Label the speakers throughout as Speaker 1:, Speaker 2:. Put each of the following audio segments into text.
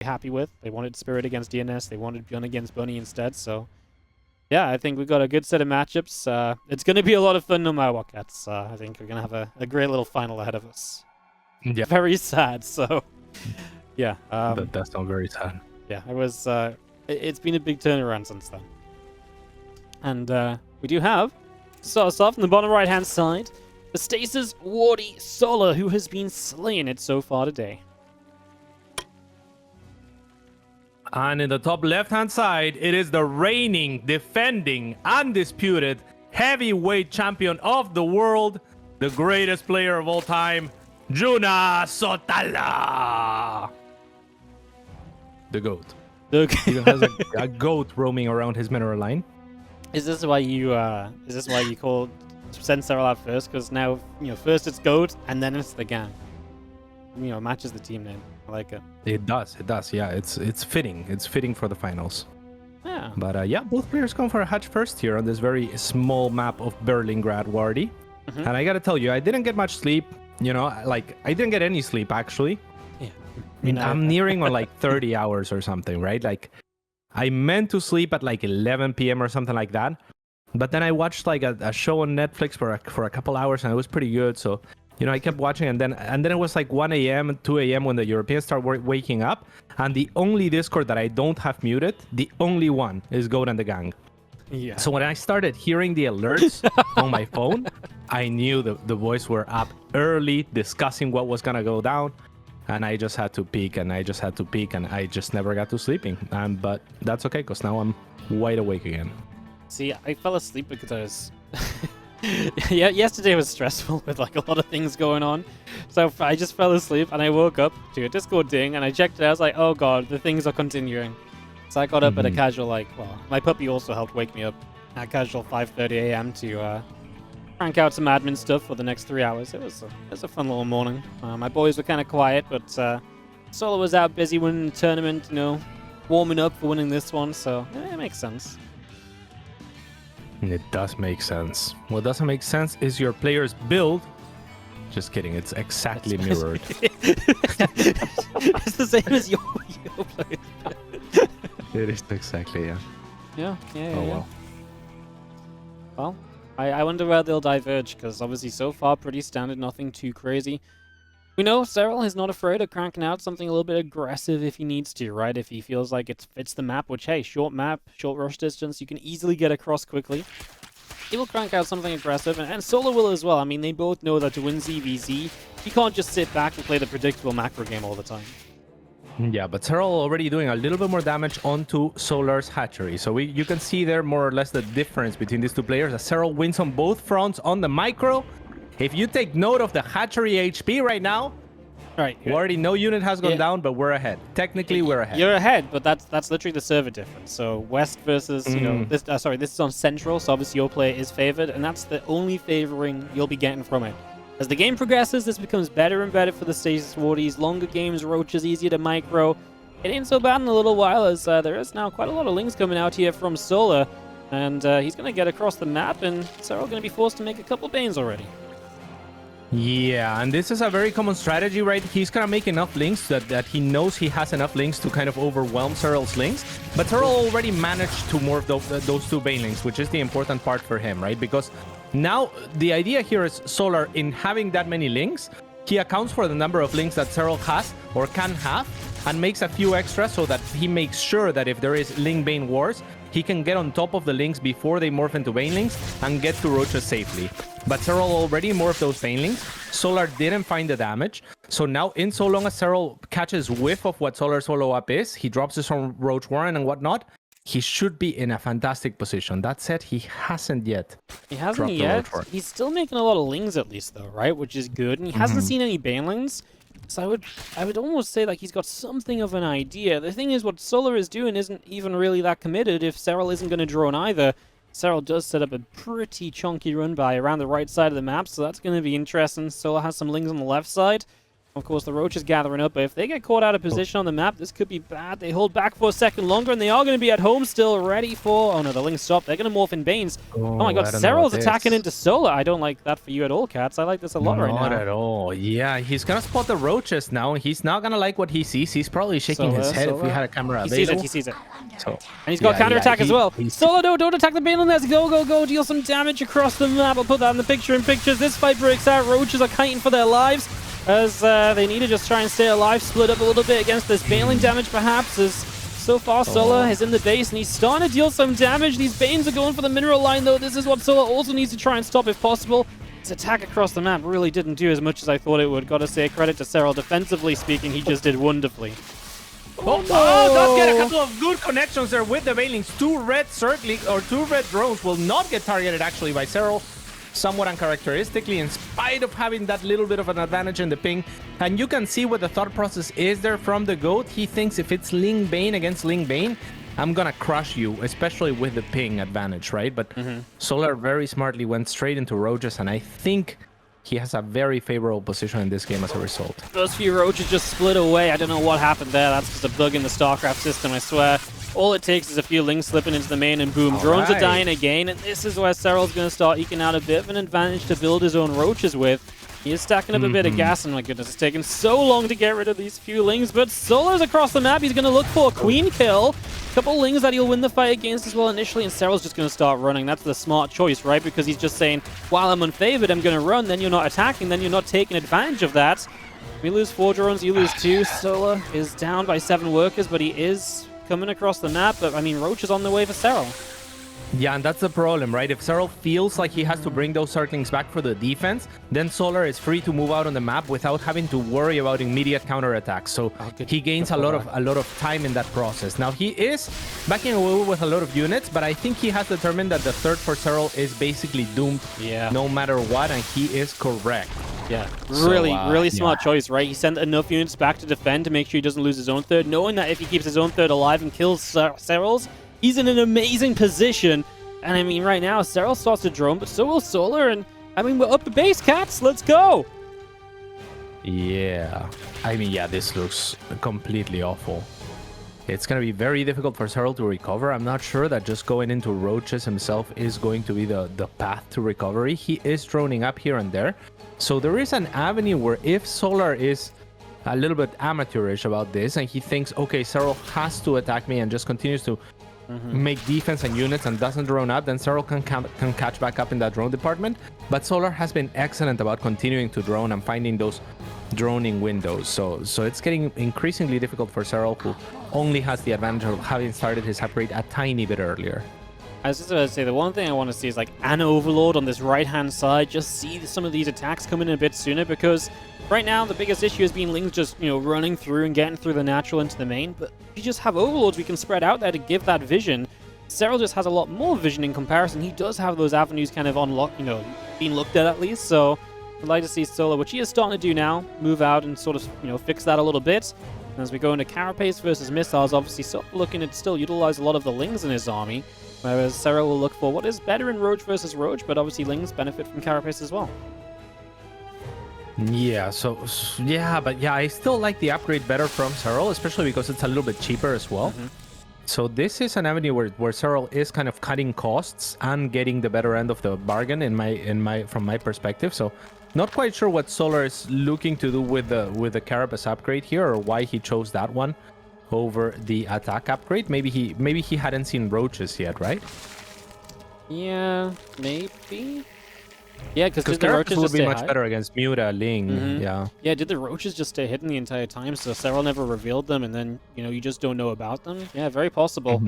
Speaker 1: happy with. They wanted Spirit against DNS. They wanted ByuN against Bunny instead. So, yeah, I think we've got a good set of matchups. It's going to be a lot of fun no matter what, cats. I think we're going to have a great little final ahead of us.
Speaker 2: Yeah.
Speaker 1: Very sad, so... yeah.
Speaker 2: That's not very sad.
Speaker 1: Yeah, it was... it's been a big turnaround since then. And we do have, to start us off on the bottom right-hand side, the Stasis Wardy Solar, who has been slaying it so far today.
Speaker 2: And in the top left-hand side, it is the reigning, defending, undisputed heavyweight champion of the world, the greatest player of all time, Juna Sotala. The GOAT. He even has a goat roaming around his mineral line.
Speaker 1: Is this why you called send Serral out first? Because now, first it's GOAT and then it's the gang. Matches the team name. I like it.
Speaker 2: It does. Yeah, it's fitting. It's fitting for the finals.
Speaker 1: Yeah.
Speaker 2: But yeah, both players going for a hatch first here on this very small map of Berlingrad Wardy.
Speaker 1: Mm-hmm.
Speaker 2: And I gotta tell you, I didn't get much sleep. I didn't get any sleep actually.
Speaker 1: Yeah.
Speaker 2: I'm nearing on like 30 hours or something, right? Like, I meant to sleep at like 11 p.m. or something like that. But then I watched like a show on Netflix for a couple hours, and it was pretty good. So, I kept watching, and then it was like 1 a.m., 2 a.m. when the Europeans start waking up. And the only Discord that I don't have muted, the only one, is Goat and the Gang.
Speaker 1: Yeah.
Speaker 2: So when I started hearing the alerts on my phone, I knew the boys were up early discussing what was gonna go down. And I just had to peek, and I just never got to sleeping. But that's okay, because now I'm wide awake again.
Speaker 1: See, I fell asleep because I was... yeah, yesterday was stressful with like a lot of things going on. So I just fell asleep, and I woke up to a Discord ding, and I checked it. I was like, oh god, the things are continuing. So I got up at a casual, my puppy also helped wake me up at casual 5:30 a.m. to crank out some admin stuff for the next 3 hours. It was a fun little morning. My boys were kind of quiet, but Solo was out busy winning the tournament, warming up for winning this one, so it makes sense.
Speaker 2: It does make sense. What doesn't make sense is your player's build. Just kidding, it's exactly mirrored.
Speaker 1: It's the same as your player's build.
Speaker 2: It is exactly, yeah.
Speaker 1: Yeah.
Speaker 2: Oh, well.
Speaker 1: Well, I wonder where they'll diverge, because obviously so far pretty standard, nothing too crazy. We know Serral is not afraid of cranking out something a little bit aggressive if he needs to, right? If he feels like it fits the map, which, hey, short map, short rush distance, you can easily get across quickly. He will crank out something aggressive, and Solo will as well. I mean, they both know that to win ZVZ, you can't just sit back and play the predictable macro game all the time.
Speaker 2: Yeah, but Serral already doing a little bit more damage onto Solar's hatchery. So you can see there more or less the difference between these two players. As Serral wins on both fronts on the micro. If you take note of the hatchery HP right now,
Speaker 1: right,
Speaker 2: already no unit has gone down, but we're ahead. Technically, we're ahead.
Speaker 1: You're ahead, but that's literally the server difference. So West versus, this is on Central, so obviously your player is favored, and that's the only favoring you'll be getting from it. As the game progresses, this becomes better and better for the Stasis Wardies. Longer games, Roach is easier to micro. It ain't so bad in a little while, as there is now quite a lot of links coming out here from Solar. And he's going to get across the map, and Serral going to be forced to make a couple Banes already.
Speaker 2: Yeah, and this is a very common strategy, right? He's going to make enough links that he knows he has enough links to kind of overwhelm Serral's links. But Serral already managed to morph those two Bane links, which is the important part for him, right? Because now the idea here is Solar, in having that many links, he accounts for the number of links that Serral has or can have and makes a few extra so that he makes sure that if there is Link Bane wars, he can get on top of the links before they morph into Banelings and get to Roaches safely. But Serral already morphed those Banelings. Solar didn't find the damage. So now, in so long as Serral catches whiff of what Solar's follow-up is, he drops this on Roach Warren and whatnot, he should be in a fantastic position. That said, he hasn't yet.
Speaker 1: He hasn't yet. He's still making a lot of Lings at least, though, right? Which is good. And he hasn't seen any Banelings. So I would almost say like he's got something of an idea. The thing is, what Solar is doing isn't even really that committed if Serral isn't going to drone either. Serral does set up a pretty chunky run by around the right side of the map, so that's going to be interesting. Solar has some Lings on the left side. Of course, the Roach is gathering up, but if they get caught out of position on the map, this could be bad. They hold back for a second longer, and they are going to be at home still, ready for... Oh no, the Link stopped. They're going to morph in Banes. Oh my god, Serral's attacking into Solar. I don't like that for you at all, Cats. I like this a lot right now.
Speaker 2: Not at all. Yeah, he's going to spot the Roaches now. He's not going to like what he sees. He's probably shaking his head if we had a camera available.
Speaker 1: He sees it.
Speaker 2: So,
Speaker 1: and he's got counterattack as well. Solar, no, don't attack the Bane. Let's go. Deal some damage across the map. I'll put that in the picture in pictures. This fight breaks out. Roaches are kiting for their lives, as they need to just try and stay alive, split up a little bit against this Baneling damage perhaps, as so far Solar is in the base and he's starting to deal some damage. These Banes are going for the mineral line though. This is what Solar also needs to try and stop if possible. His attack across the map really didn't do as much as I thought it would. Gotta say credit to Serral. Defensively speaking, he just did wonderfully.
Speaker 2: Oh, does get a couple of good connections there with the Banelings. 2 red circling, or 2 red drones will not get targeted actually by Serral. Somewhat uncharacteristically, in spite of having that little bit of an advantage in the ping. And you can see what the thought process is there from the GOAT. He thinks if it's Ling Bane against Ling Bane, I'm gonna crush you, especially with the ping advantage, right? But Solar very smartly went straight into Roaches, and I think he has a very favorable position in this game as a result.
Speaker 1: Those few Roaches just split away. I don't know what happened there. That's just a bug in the StarCraft system, I swear. All it takes is a few Lings slipping into the main and boom, drones are dying again. And this is where Serral's going to start eking out a bit of an advantage to build his own Roaches with. He is stacking up a bit of gas, and my goodness, it's taken so long to get rid of these few Lings. But Solar's across the map. He's going to look for a Queen kill. A couple Lings that he'll win the fight against as well initially, and Serral's just going to start running. That's the smart choice, right? Because he's just saying, while I'm unfavored, I'm going to run. Then you're not attacking. Then you're not taking advantage of that. We lose 4 drones, you lose 2. Solar is down by 7 workers, but he is coming across the map. But I mean, Roach is on the way for Serral.
Speaker 2: Yeah, and that's the problem, right? If Serral feels like he has to bring those Zerglings back for the defense, then Solar is free to move out on the map without having to worry about immediate counterattacks. So he gains a lot of time in that process. Now he is backing away with a lot of units, but I think he has determined that the third for Serral is basically doomed no matter what, and he is correct.
Speaker 1: Yeah, really smart choice, right? He sent enough units back to defend to make sure he doesn't lose his own third, knowing that if he keeps his own third alive and kills Serral's, he's in an amazing position. And I mean, right now, Serral starts to drone, but so will Solar. And I mean, we're up the base, Cats. Let's go.
Speaker 2: Yeah. I mean, yeah, this looks completely awful. It's going to be very difficult for Serral to recover. I'm not sure that just going into Roaches himself is going to be the path to recovery. He is droning up here and there. So there is an avenue where if Solar is a little bit amateurish about this and he thinks, okay, Serral has to attack me and just continues to make defense and units and doesn't drone up, then Serral can catch back up in that drone department. But Solar has been excellent about continuing to drone and finding those droning windows. So it's getting increasingly difficult for Serral, who only has the advantage of having started his upgrade a tiny bit earlier.
Speaker 1: I was just about to say, the one thing I want to see is like an Overlord on this right-hand side. Just see some of these attacks coming in a bit sooner, because right now the biggest issue has been Lings just, running through and getting through the natural into the main. But if you just have Overlords, we can spread out there to give that vision. Serral just has a lot more vision in comparison. He does have those avenues kind of unlocked, being looked at least. So I'd like to see Solar, which he is starting to do now, move out and sort of, fix that a little bit. And as we go into Carapace versus Missiles, obviously Solar looking to still utilize a lot of the Lings in his army. Whereas Serral will look for what is better in Roach versus Roach, but obviously Lings benefit from Carapace as well.
Speaker 2: Yeah, I still like the upgrade better from Serral, especially because it's a little bit cheaper as well. So this is an avenue where Serral is kind of cutting costs and getting the better end of the bargain from my perspective. So not quite sure what Solar is looking to do with the Carapace upgrade here, or why he chose that one over the attack upgrade. Maybe he hadn't seen Roaches yet, right?
Speaker 1: Yeah, maybe. Yeah, because
Speaker 2: the Roaches would be much better against Muta, Ling. Yeah,
Speaker 1: did the Roaches just stay hidden the entire time, so Serral never revealed them, and then you just don't know about them? Yeah, very possible.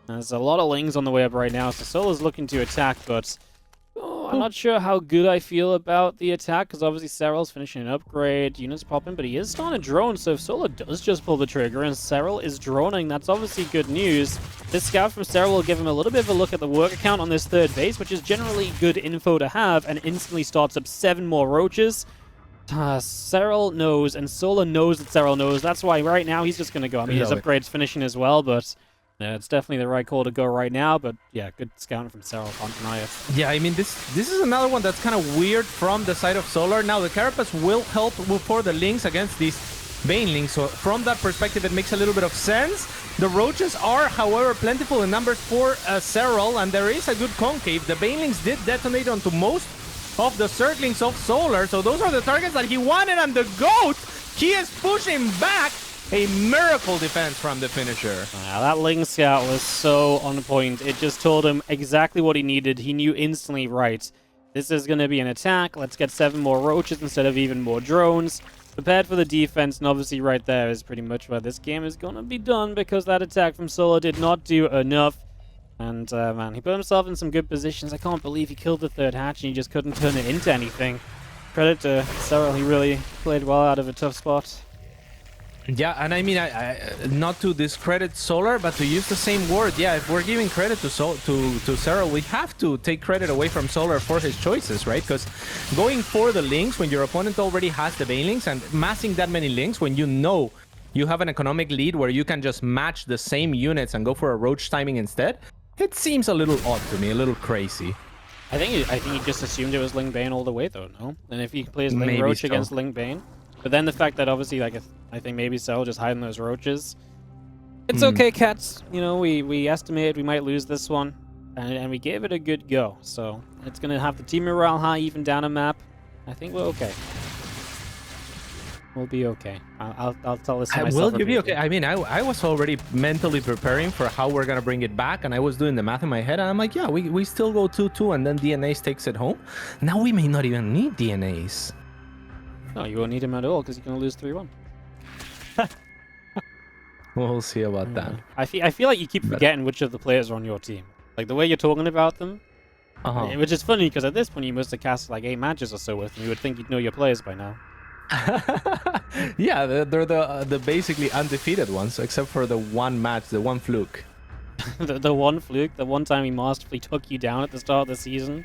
Speaker 1: There's a lot of Lings on the way up right now, so Solo's looking to attack, but I'm not sure how good I feel about the attack, because obviously Serral's finishing an upgrade, units popping, but he is starting to drone, so if Solo does just pull the trigger and Serral is droning, that's obviously good news. This scout from Serral will give him a little bit of a look at the worker count on this third base, which is generally good info to have, and instantly starts up 7 more Roaches. Serral knows, and Solo knows that Serral knows. That's why right now he's just going to go. I mean, his upgrade's finishing as well, but Yeah, it's definitely the right call to go right now, but yeah, good scouting from Serral, can't deny it.
Speaker 2: Yeah, I mean, this is another one that's kind of weird from the side of Solar. Now, the Carapace will help for the Lynx against these Banelings, so from that perspective, it makes a little bit of sense. The Roaches are, however, plentiful in numbers for Serral, and there is a good concave. The Banelings did detonate onto most of the Circlings of Solar, so those are the targets that he wanted, and the Goat, he is pushing back. A miracle defense from the finisher.
Speaker 1: That Ling Scout was so on point. It just told him exactly what he needed. He knew instantly, right, this is going to be an attack. Let's get 7 more Roaches instead of even more drones. Prepared for the defense, and obviously right there is pretty much where this game is going to be done, because that attack from Solo did not do enough. And, man, he put himself in some good positions. I can't believe he killed the 3rd hatch and he just couldn't turn it into anything. Credit to Serral, he really played well out of a tough spot.
Speaker 2: Yeah, and I mean, I not to discredit Solar, but to use the same word, yeah, if we're giving credit to Serral, we have to take credit away from Solar for his choices, right? Because going for the Lynx when your opponent already has the Banelings and massing that many Lynx when you know you have an economic lead where you can just match the same units and go for a Roach timing instead, it seems a little odd to me, a little crazy.
Speaker 1: I think he just assumed it was Ling Bane all the way, though, no? And if he plays Ling
Speaker 2: Maybe
Speaker 1: Roach
Speaker 2: so.
Speaker 1: against Ling Bane, but then the fact that obviously, like, I think maybe Serral just hiding those Roaches. It's okay, Cats. You know, we estimated we might lose this one, and we gave it a good go. So it's gonna have the team morale high even down a map. I think we're okay. We'll be okay. I'll tell this to myself.
Speaker 2: Will you be okay? I mean, I was already mentally preparing for how we're gonna bring it back, and I was doing the math in my head, and I'm like, yeah, we still go 2-2, and then DNAs takes it home. Now we may not even need DNAs.
Speaker 1: No, you won't need him at all because you're gonna lose 3-1.
Speaker 2: We'll see about that.
Speaker 1: I feel like you keep forgetting which of the players are on your team. Like the way you're talking about them, which is funny because at this point you must have cast like 8 matches or so with them. You would think you'd know your players by now.
Speaker 2: Yeah, they're the basically undefeated ones, except for the one match, the one fluke.
Speaker 1: the one fluke, the one time he masterfully took you down at the start of the season.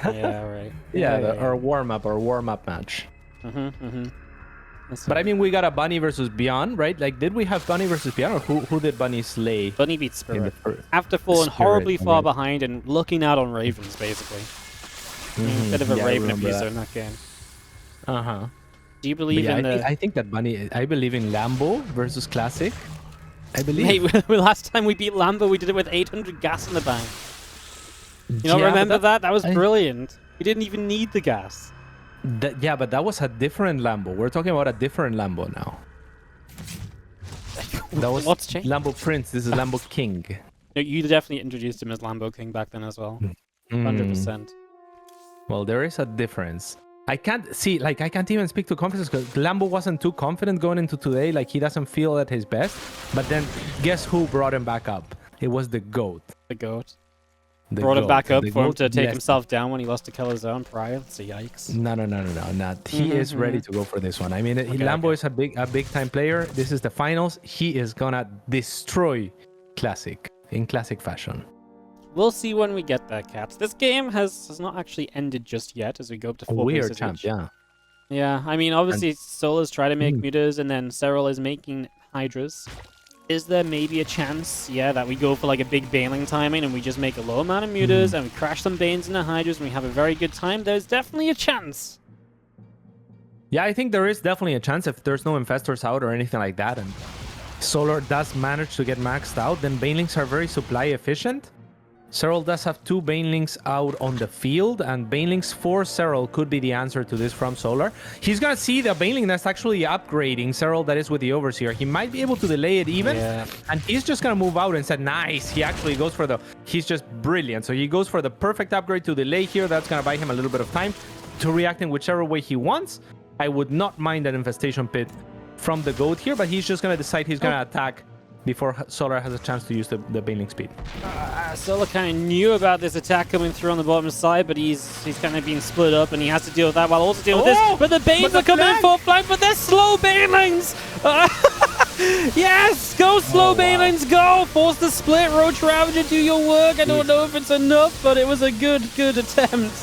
Speaker 1: Yeah, right.
Speaker 2: Yeah, our warm-up match. But I mean, we got a Bunny versus ByuN, right? Like, did we have Bunny versus ByuN, or who did Bunny slay?
Speaker 1: Bunny beat Spirit. After falling horribly far behind and looking out on Ravens, basically. Bit of a Raven abuser in that game. Do you believe in the...
Speaker 2: I think that Bunny... I believe in Lambo versus Classic. I believe.
Speaker 1: Hey, last time we beat Lambo, we did it with 800 gas in the bank. You don't remember that? That was brilliant. We didn't even need the gas.
Speaker 2: Yeah, but that was a different Lambo. We're talking about a different Lambo now. That was
Speaker 1: What's changed?
Speaker 2: Lambo Prince. This is Lambo King.
Speaker 1: You definitely introduced him as Lambo King back then as well. 100%.
Speaker 2: Well, there is a difference. I can't see, like, I can't even speak to confidence because Lambo wasn't too confident going into today. Like, he doesn't feel at his best. But then, guess who brought him back up? It was the GOAT.
Speaker 1: The GOAT. Brought him back up for him to take himself down when he lost to Killzone prior. So yikes.
Speaker 2: No. Not. He is ready to go for this one. I mean, Lambo is a big time player. This is the finals. He is gonna destroy Classic in classic fashion.
Speaker 1: We'll see when we get there, Cats. This game has not actually ended just yet as we go up to 4 places
Speaker 2: champ,
Speaker 1: each.
Speaker 2: yeah.
Speaker 1: Yeah, I mean, obviously, Sola's trying to make mutas, and then Serral is making Hydras. Is there maybe a chance, that we go for like a big Baneling timing and we just make a low amount of mutas and we crash some Banes into Hydras and we have a very good time? There's definitely a chance.
Speaker 2: Yeah, I think there is definitely a chance if there's no Infestors out or anything like that and Solar does manage to get maxed out, then Banelings are very supply efficient. Serral does have 2 Banelings out on the field, and Banelings for Serral could be the answer to this from Solar. He's gonna see the Baneling that's actually upgrading Serral, that is with the Overseer. He might be able to delay it even, and he's just gonna move out and said, nice. He actually goes for the... He's just brilliant. So he goes for the perfect upgrade to delay here. That's gonna buy him a little bit of time to react in whichever way he wants. I would not mind an Infestation Pit from the GOAT here, but he's just gonna decide he's gonna attack before Solar has a chance to use the Baneling speed.
Speaker 1: Solar kind of knew about this attack coming through on the bottom side, but he's kind of being split up, and he has to deal with that while also dealing with this. But the Banes are coming in full flank, but they're slow Banelings! Yes! Go slow Banelings, go! Force the split, Roach Ravager, do your work. I don't know if it's enough, but it was a good attempt.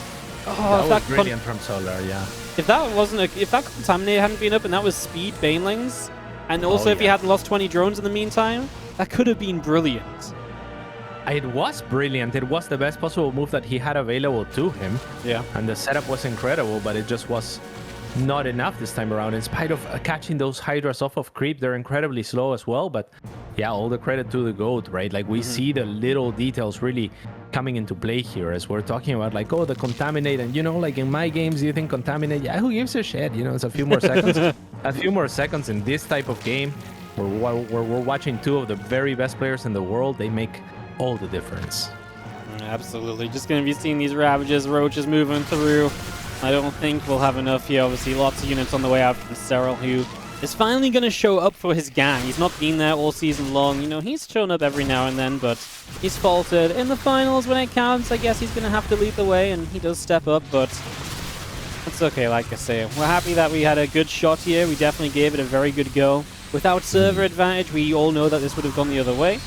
Speaker 2: That was brilliant from Solar, yeah.
Speaker 1: If that Contaminator hadn't been up and that was speed Banelings, And also, if he
Speaker 2: yeah.
Speaker 1: hadn't lost 20 drones in the meantime, that could have been brilliant.
Speaker 2: It was brilliant. It was the best possible move that he had available to him.
Speaker 1: Yeah.
Speaker 2: And the setup was incredible, but it just was not enough this time around. In spite of catching those Hydras off of creep, they're incredibly slow as well. But yeah, all the credit to the GOAT, right? Like we see the little details really coming into play here as we're talking about like, oh, the contaminate. And, you know, like in my games, you think contaminate? Yeah, who gives a shit? You know, it's a few more seconds. A few more seconds in this type of game where we're watching two of the very best players in the world. They make all the difference.
Speaker 1: Absolutely. Just going to be seeing these Ravages. Roach is moving through. I don't think we'll have enough here. Obviously, lots of units on the way out from Serral, who is finally going to show up for his gang. He's not been there all season long. You know, he's shown up every now and then, but he's faltered. In the finals, when it counts, I guess he's going to have to lead the way, and he does step up, but it's okay, like I say. We're happy that we had a good shot here. We definitely gave it a very good go. Without server advantage, we all know that this would have gone the other way.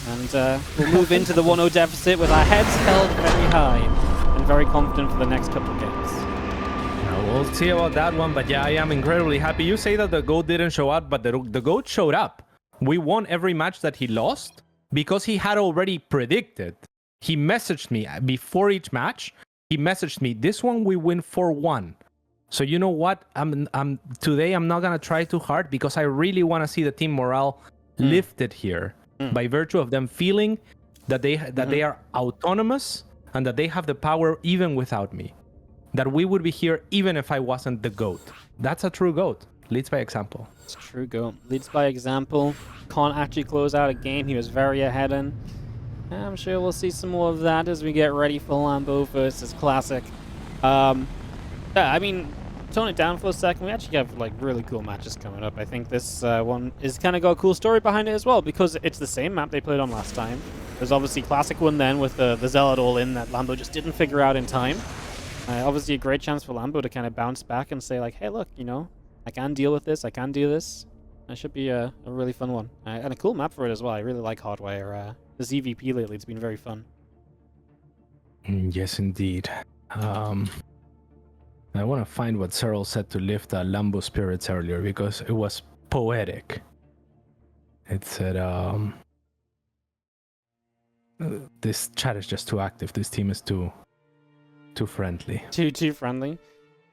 Speaker 1: And we'll move into the 1-0 deficit with our heads held very high and very confident for the next couple of games.
Speaker 2: We'll see about that one, but yeah, I am incredibly happy. You say that the GOAT didn't show up, but the GOAT showed up. We won every match that he lost because he had already predicted. He messaged me before each match. He messaged me, this one we win 4-1. So you know what? Today I'm not gonna try too hard because I really want to see the team morale lifted here. By virtue of them feeling that they are autonomous and that they have the power even without me. That we would be here even if I wasn't the GOAT. That's a true GOAT. Leads by example.
Speaker 1: It's true GOAT. Leads by example. Can't actually close out a game he was very ahead in. I'm sure we'll see some more of that as we get ready for Lambo versus Classic. Yeah, I mean, tone it down for a second. We actually have like really cool matches coming up. I think this one is kind of got a cool story behind it as well because it's the same map they played on last time. There's obviously Classic one then with the Zealot all in that Lambo just didn't figure out in time. Obviously a great chance for Lambo to kind of bounce back and say like, hey look, you know, I can deal with this, I can do this. That should be a really fun one. And a cool map for it as well. I really like Hardwire. The ZVP lately, it's been very fun.
Speaker 2: Yes, indeed. I want to find what Cyril said to lift Lambo spirits earlier because it was poetic. It said, this chat is just too active. This team is too friendly.
Speaker 1: Too friendly.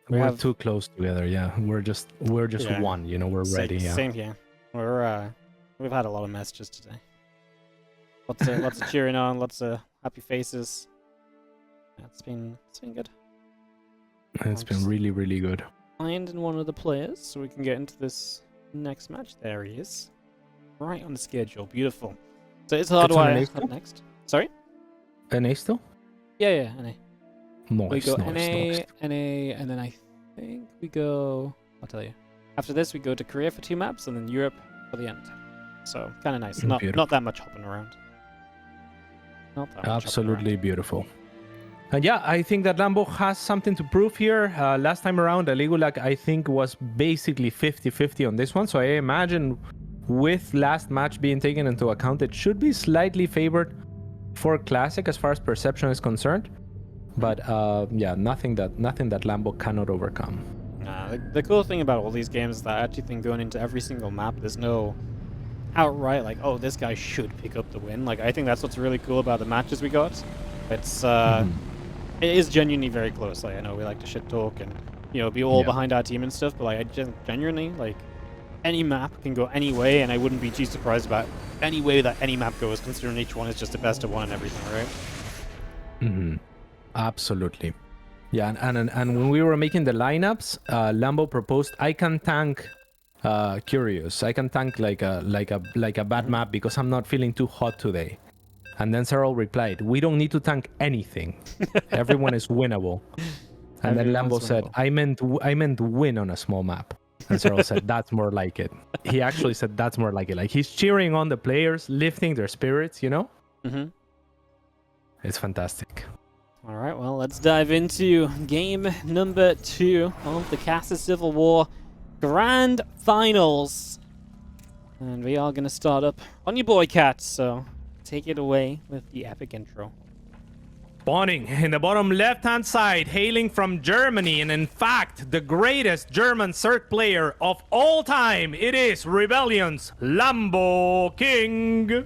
Speaker 2: We're too close together. Yeah, we're just one. You know, we're ready. Yeah.
Speaker 1: Same here. We've had a lot of messages today. Lots of cheering on. Lots of happy faces. Yeah, it's been good.
Speaker 2: It's been really, really good.
Speaker 1: Find in one of the players so we can get into this next match. There he is. Right on the schedule. Beautiful. So it's Hardwire up next. Sorry?
Speaker 2: NA still?
Speaker 1: Yeah, NA.
Speaker 2: Nice,
Speaker 1: we go
Speaker 2: nice,
Speaker 1: NA, and then I think we go... I'll tell you. After this, we go to Korea for 2 maps, and then Europe for the end. So, kind of nice. Not that much hopping around. Not that much
Speaker 2: Absolutely beautiful. And yeah, I think that Lambo has something to prove here. Last time around, Aligulac, I think, was basically 50-50 on this one. So I imagine with last match being taken into account, it should be slightly favored for Classic as far as perception is concerned. But yeah, nothing that Lambo cannot overcome.
Speaker 1: The cool thing about all these games is that I actually think going into every single map, there's no outright like, oh, this guy should pick up the win. Like, I think that's what's really cool about the matches we got. It's it is genuinely very close. Like, I know we like to shit talk and, you know, be all behind our team and stuff, but like, I just genuinely, like, any map can go any way, and I wouldn't be too surprised about any way that any map goes, considering each one is just a best of one and everything, right?
Speaker 2: Absolutely. Yeah, and when we were making the lineups, Lambo proposed I can tank Curious. I can tank like a bad map because I'm not feeling too hot today. And then Serral replied, we don't need to tank anything. Everyone is winnable. And then Lambo said, I meant win on a small map. And Serral said, that's more like it. He actually said, that's more like it. Like, he's cheering on the players, lifting their spirits, you know? It's fantastic.
Speaker 1: All right, well, let's dive into game number 2 of the Casta Civil War Grand Finals. And we are going to start up on your boy, Cat, so take it away with the epic intro.
Speaker 2: Spawning in the bottom left-hand side, hailing from Germany, and in fact, the greatest German Zerg player of all time, it is Rebellion's Lambo King.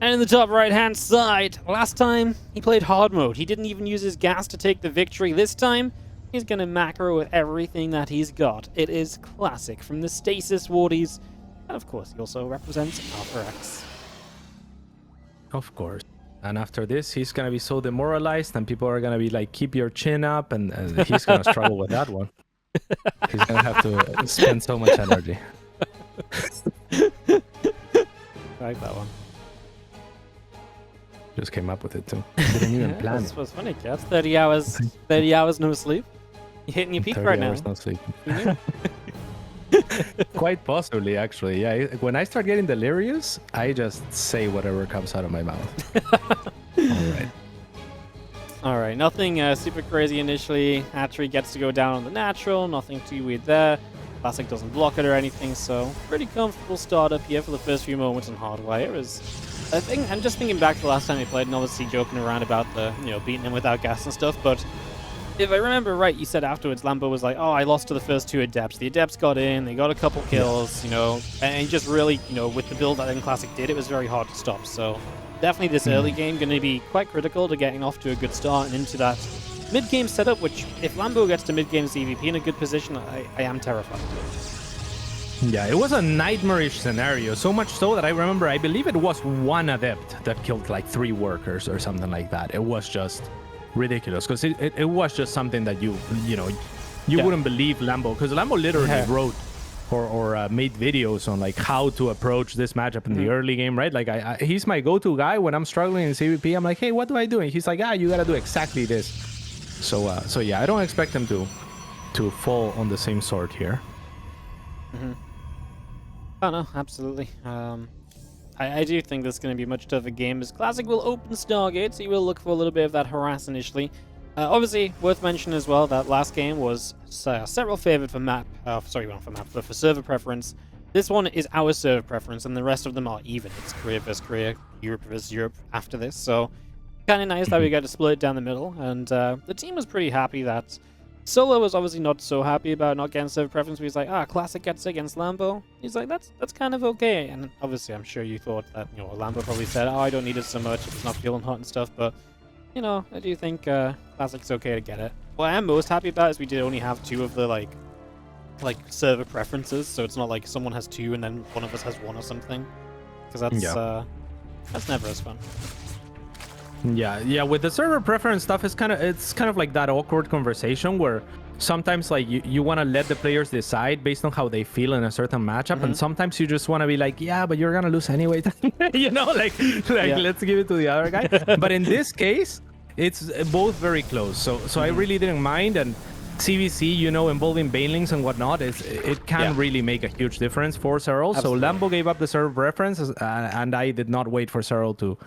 Speaker 1: And in the top right-hand side, last time he played hard mode. He didn't even use his gas to take the victory. This time, he's going to macro with everything that he's got. It is classic from the Stasis Wardies. And of course, he also represents Alpha X.
Speaker 2: Of course. And after this, he's going to be so demoralized, and people are going to be like, keep your chin up, and he's going to struggle with that one. He's going to have to spend so much energy.
Speaker 1: I like that one.
Speaker 2: Just came up with it, too. Didn't even plan it.
Speaker 1: That's funny, Cats. 30 hours no sleep. You're hitting your peak right now.
Speaker 2: 30 hours no sleep. Quite possibly, actually. Yeah, when I start getting delirious, I just say whatever comes out of my mouth.
Speaker 1: All right. Nothing super crazy initially. Hatchery gets to go down on the natural. Nothing too weird there. Classic doesn't block it or anything, so pretty comfortable startup here for the first few moments in Hardwire. I'm just thinking back to the last time we played, and obviously joking around about the, beating him without gas and stuff, but if I remember right, you said afterwards, Lambo was like, oh, I lost to the first two Adepts. The Adepts got in, they got a couple kills, and just really, with the build that in Classic did, it was very hard to stop. So definitely this early game going to be quite critical to getting off to a good start and into that mid-game setup, which if Lambo gets to mid-game CVP in a good position, I am terrified.
Speaker 2: Yeah, it was a nightmarish scenario, so much so that I believe it was one Adept that killed like 3 workers or something like that. It was just ridiculous, because it was just something that you wouldn't believe Lambo, because Lambo literally wrote or made videos on like how to approach this matchup in the early game, right? Like he's my go-to guy when I'm struggling in CVP. I'm like, hey, what do I do? And he's like, you gotta do exactly this. So yeah, I don't expect him to fall on the same sword here.
Speaker 1: Oh no, absolutely. I do think this is going to be a much tougher game, as Classic will open Stargate, so you will look for a little bit of that harass initially. Obviously, worth mentioning as well, that last game was Serral favored for map, not for map, but for server preference. This one is our server preference, and the rest of them are even. It's Korea versus Korea, Europe versus Europe after this, so kind of nice that we got to split it down the middle, and the team was pretty happy that Solo was obviously not so happy about not getting server preference, but he's like, Classic gets it against Lambo. He's like, that's kind of okay. And obviously, I'm sure you thought that, Lambo probably said, I don't need it so much if it's not feeling hot and stuff, but, I do think Classic's okay to get it. What I am most happy about is we did only have 2 of the, like server preferences, so it's not like someone has 2 and then one of us has 1 or something, because that's never as fun.
Speaker 2: Yeah, with the server preference stuff, it's kind of like that awkward conversation where sometimes like you want to let the players decide based on how they feel in a certain matchup, and sometimes you just want to be like, yeah, but you're gonna lose anyway. Let's give it to the other guy. But in this case, it's both very close, so I really didn't mind. And CVC, involving banelings and whatnot, it can really make a huge difference for Serral. So Lambo gave up the server preference, and I did not wait for Serral to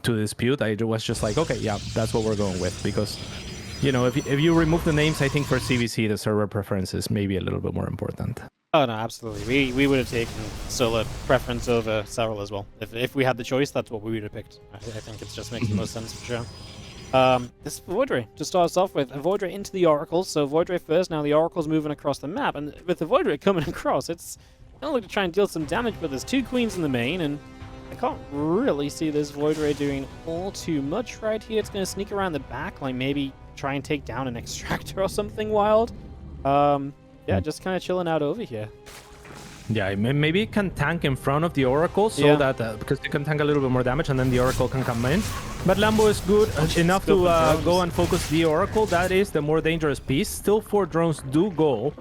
Speaker 2: dispute. I was just like, okay, yeah, that's what we're going with, because if you remove the names, I think for CVC the server preference is maybe a little bit more important.
Speaker 1: Oh no, absolutely. We would have taken solo preference over Serral as well. If we had the choice, that's what we would have picked. I think it just makes the most sense for sure. This Voidray, to start us off with, a Voidray into the Oracle. So Voidray first, now the Oracle's moving across the map, and with the Voidray coming across, it's gonna look to try and deal some damage, but there's 2 queens in the main, and I can't really see this Voidray doing all too much right here. It's going to sneak around the back, like maybe try and take down an extractor or something wild. Yeah, just kind of chilling out over here.
Speaker 2: Yeah, maybe it can tank in front of the Oracle, so that because it can tank a little bit more damage, and then the Oracle can come in. But Lambo is good enough to go and focus the Oracle. That is the more dangerous piece. Still 4 drones do go,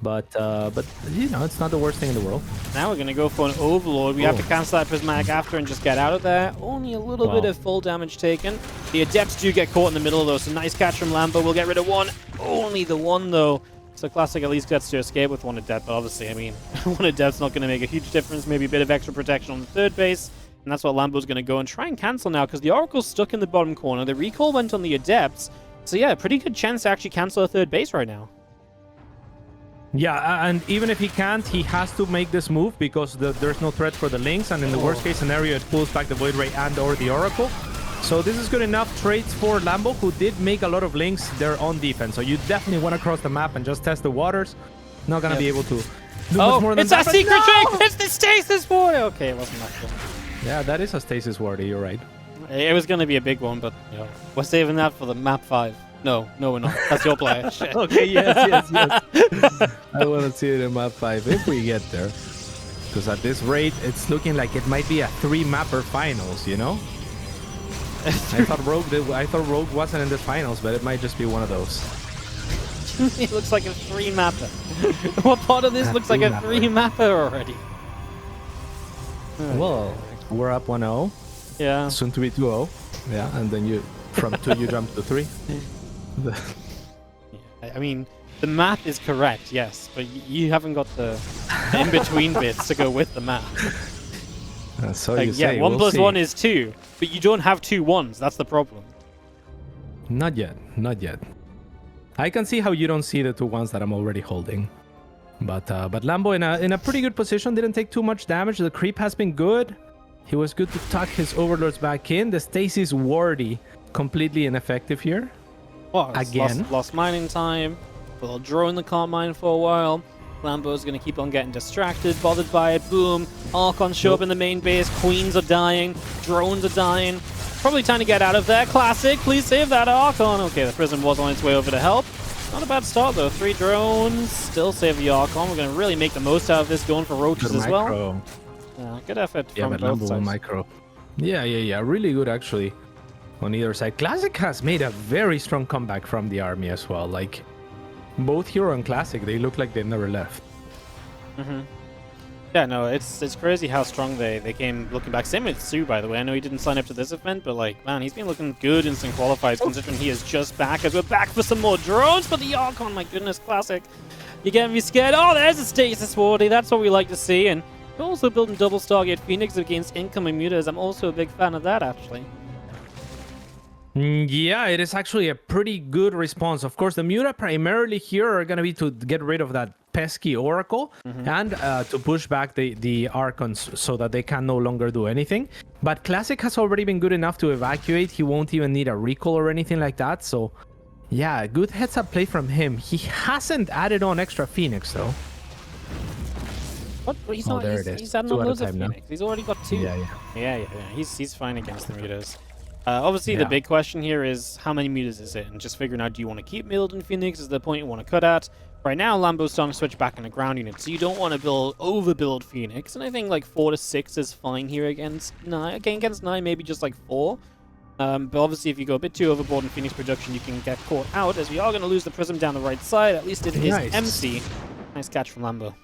Speaker 2: but it's not the worst thing in the world.
Speaker 1: Now we're gonna go for an Overlord. We have to cancel that Prismatic after and just get out of there. Only a little bit of full damage taken. The Adepts do get caught in the middle though, so nice catch from Lambo. We'll get rid of 1. Only the 1 though. So Classic at least gets to escape with 1 Adept, but obviously, I mean, 1 Adept's not going to make a huge difference. Maybe a bit of extra protection on the 3rd base, and that's what Lambo's going to go and try and cancel now, because the Oracle's stuck in the bottom corner. The recall went on the Adepts, so yeah, pretty good chance to actually cancel a 3rd base right now.
Speaker 2: Yeah, and even if he can't, he has to make this move because there's no threat for the Lynx, and in the worst case scenario, it pulls back the Void Ray and or the Oracle. So this is good enough trades for Lambo, who did make a lot of Lynx there on defense. So you definitely want to cross the map and just test the waters. Not going to be able to do much more than
Speaker 1: it's
Speaker 2: that.
Speaker 1: a secret trick! It's the stasis ward! Okay, it wasn't that cool.
Speaker 2: Yeah, that is a stasis wardy, you're right.
Speaker 1: It was going to be a big one, but we're saving that for the map 5. No, we're not. That's your play. Shit.
Speaker 2: Okay, yes. I want to see it in map 5 if we get there. Because at this rate, it's looking like it might be a 3-mapper finals, you know? I thought Rogue wasn't in the finals, but it might just be one of those.
Speaker 1: It looks like a 3-mapper. What part of this looks like a 3-mapper already?
Speaker 2: Well, we're up 1-0.
Speaker 1: Yeah.
Speaker 2: Soon to be 2-0. Yeah, and then from 2 you jump to 3.
Speaker 1: I mean, the math is correct, yes, but you haven't got the in-between bits to go with the math.
Speaker 2: So you say.
Speaker 1: Yeah, 1
Speaker 2: we'll
Speaker 1: + 1 is 2, but you don't have 2 1s. That's the problem.
Speaker 2: Not yet. I can see how you don't see the 2 1s that I'm already holding. But Lambo in a pretty good position, didn't take too much damage. The creep has been good. He was good to tuck his overlords back in. The Stasis Wardy completely ineffective here.
Speaker 1: Well,
Speaker 2: again.
Speaker 1: Lost mining time. We'll drone the can't mine for a while. Lambo's going to keep on getting distracted, bothered by it. Boom. Archons show up in the main base. Queens are dying. Drones are dying. Probably time to get out of there. Classic. Please save that Archon. Okay, the Prism was on its way over to help. Not a bad start, though. 3 drones. Still save the Archon. We're going to really make the most out of this, going for Roaches as well. Good effort from both sides.
Speaker 2: Micro. Yeah. Really good, actually, on either side. Classic has made a very strong comeback from the army as well. Like, both Hero and Classic, they look like they never left.
Speaker 1: Yeah, no, it's crazy how strong they came looking back. Same with Sue, by the way. I know he didn't sign up to this event, but, like, man, he's been looking good in some qualifiers, considering he is just back, as we're back for some more drones. But the Archon, my goodness, Classic. You're getting me scared. Oh, there's a Stasis Wardy. That's what we like to see. And we're also building double Stargate Phoenix against incoming mutas. I'm also a big fan of that, actually.
Speaker 2: Yeah, it is actually a pretty good response. Of course, the muta primarily here are going to be to get rid of that pesky Oracle and to push back the Archons so that they can no longer do anything. But Classic has already been good enough to evacuate. He won't even need a recall or anything like that. So, yeah, good heads-up play from him. He hasn't added on extra Phoenix, though.
Speaker 1: What? He's not.
Speaker 2: There it is.
Speaker 1: He's adding on loads of Phoenix. He's already got 2. Yeah. He's fine against the mutas. Obviously, the big question here is how many mutas is it? And just figuring out, do you want to keep building Phoenix? Is the point you want to cut at? Right now, Lambo's starting to switch back into ground units, so you don't want to overbuild Phoenix. And I think like 4 to 6 is fine here against 9. Against 9, maybe just like 4. But obviously, if you go a bit too overboard in Phoenix production, you can get caught out, as we are going to lose the Prism down the right side. At least it is empty. Nice catch from Lambo.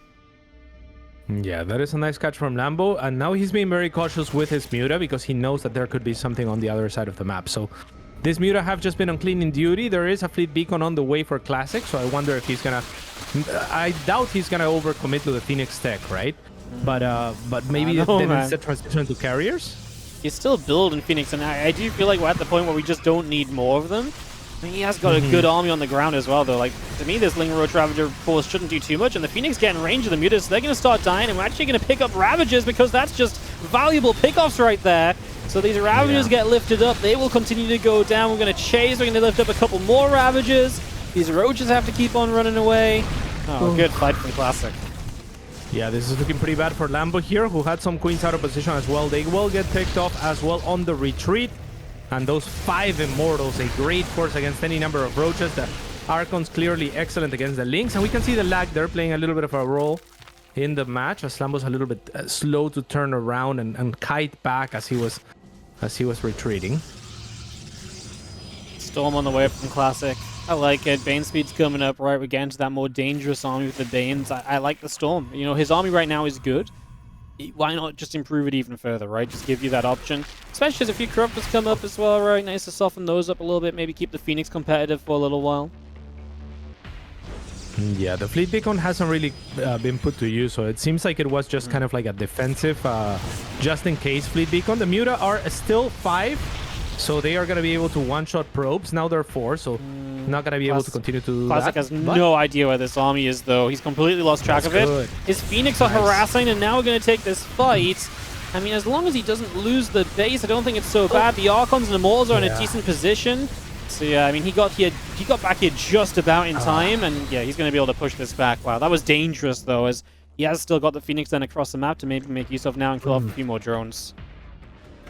Speaker 2: Yeah, that is a nice catch from Lambo, and now he's being very cautious with his muta because he knows that there could be something on the other side of the map. So this muta have just been on cleaning duty. There is a fleet beacon on the way for Classic, so I wonder if he's gonna... I doubt he's gonna overcommit to the Phoenix tech, right? But maybe then instead transition to carriers?
Speaker 1: He's still building Phoenix, and I do feel like we're at the point where we just don't need more of them. I mean, he has got a good army on the ground as well, though. Like, to me, this Ling Roach Ravager force shouldn't do too much, and the Phoenix get in range of the mutas, so they're going to start dying, and we're actually going to pick up Ravagers because that's just valuable pickoffs right there. So these Ravagers get lifted up. They will continue to go down. We're going to chase. We're going to lift up a couple more Ravagers. These Roaches have to keep on running away. Oh, good fight from Classic.
Speaker 2: Yeah, this is looking pretty bad for Lambo here, who had some queens out of position as well. They will get picked off as well on the retreat. And those 5 Immortals, a great force against any number of Roaches. The Archon's clearly excellent against the Lynx. And we can see the lag there playing a little bit of a role in the match, as Lambo's a little bit slow to turn around and kite back as he was retreating.
Speaker 1: Storm on the way from Classic. I like it. Bane speed's coming up, right? We're getting to that more dangerous army with the Banes. I like the Storm. You know, his army right now is good. Why not just improve it even further, right? Just give you that option. Especially as a few Corruptors come up as well, right? Nice to soften those up a little bit. Maybe keep the Phoenix competitive for a little while.
Speaker 2: Yeah, the Fleet Beacon hasn't really been put to use, so it seems like it was just kind of like a defensive, just in case Fleet Beacon. The Muta are still 5 So they are going to be able to one-shot probes. Now they're 4, so not going to be able to continue to do
Speaker 1: Classic
Speaker 2: that.
Speaker 1: has no idea where this army is, though. He's completely lost track of it.
Speaker 2: Good.
Speaker 1: His Phoenix are harassing, and now we're going to take this fight. I mean, as long as he doesn't lose the base, I don't think it's so bad. The Archons and Immortals are in a decent position. So yeah, I mean, he got back here just about in time, and yeah, he's going to be able to push this back. Wow, that was dangerous, though, as he has still got the Phoenix then across the map to maybe make use of now and kill off a few more drones.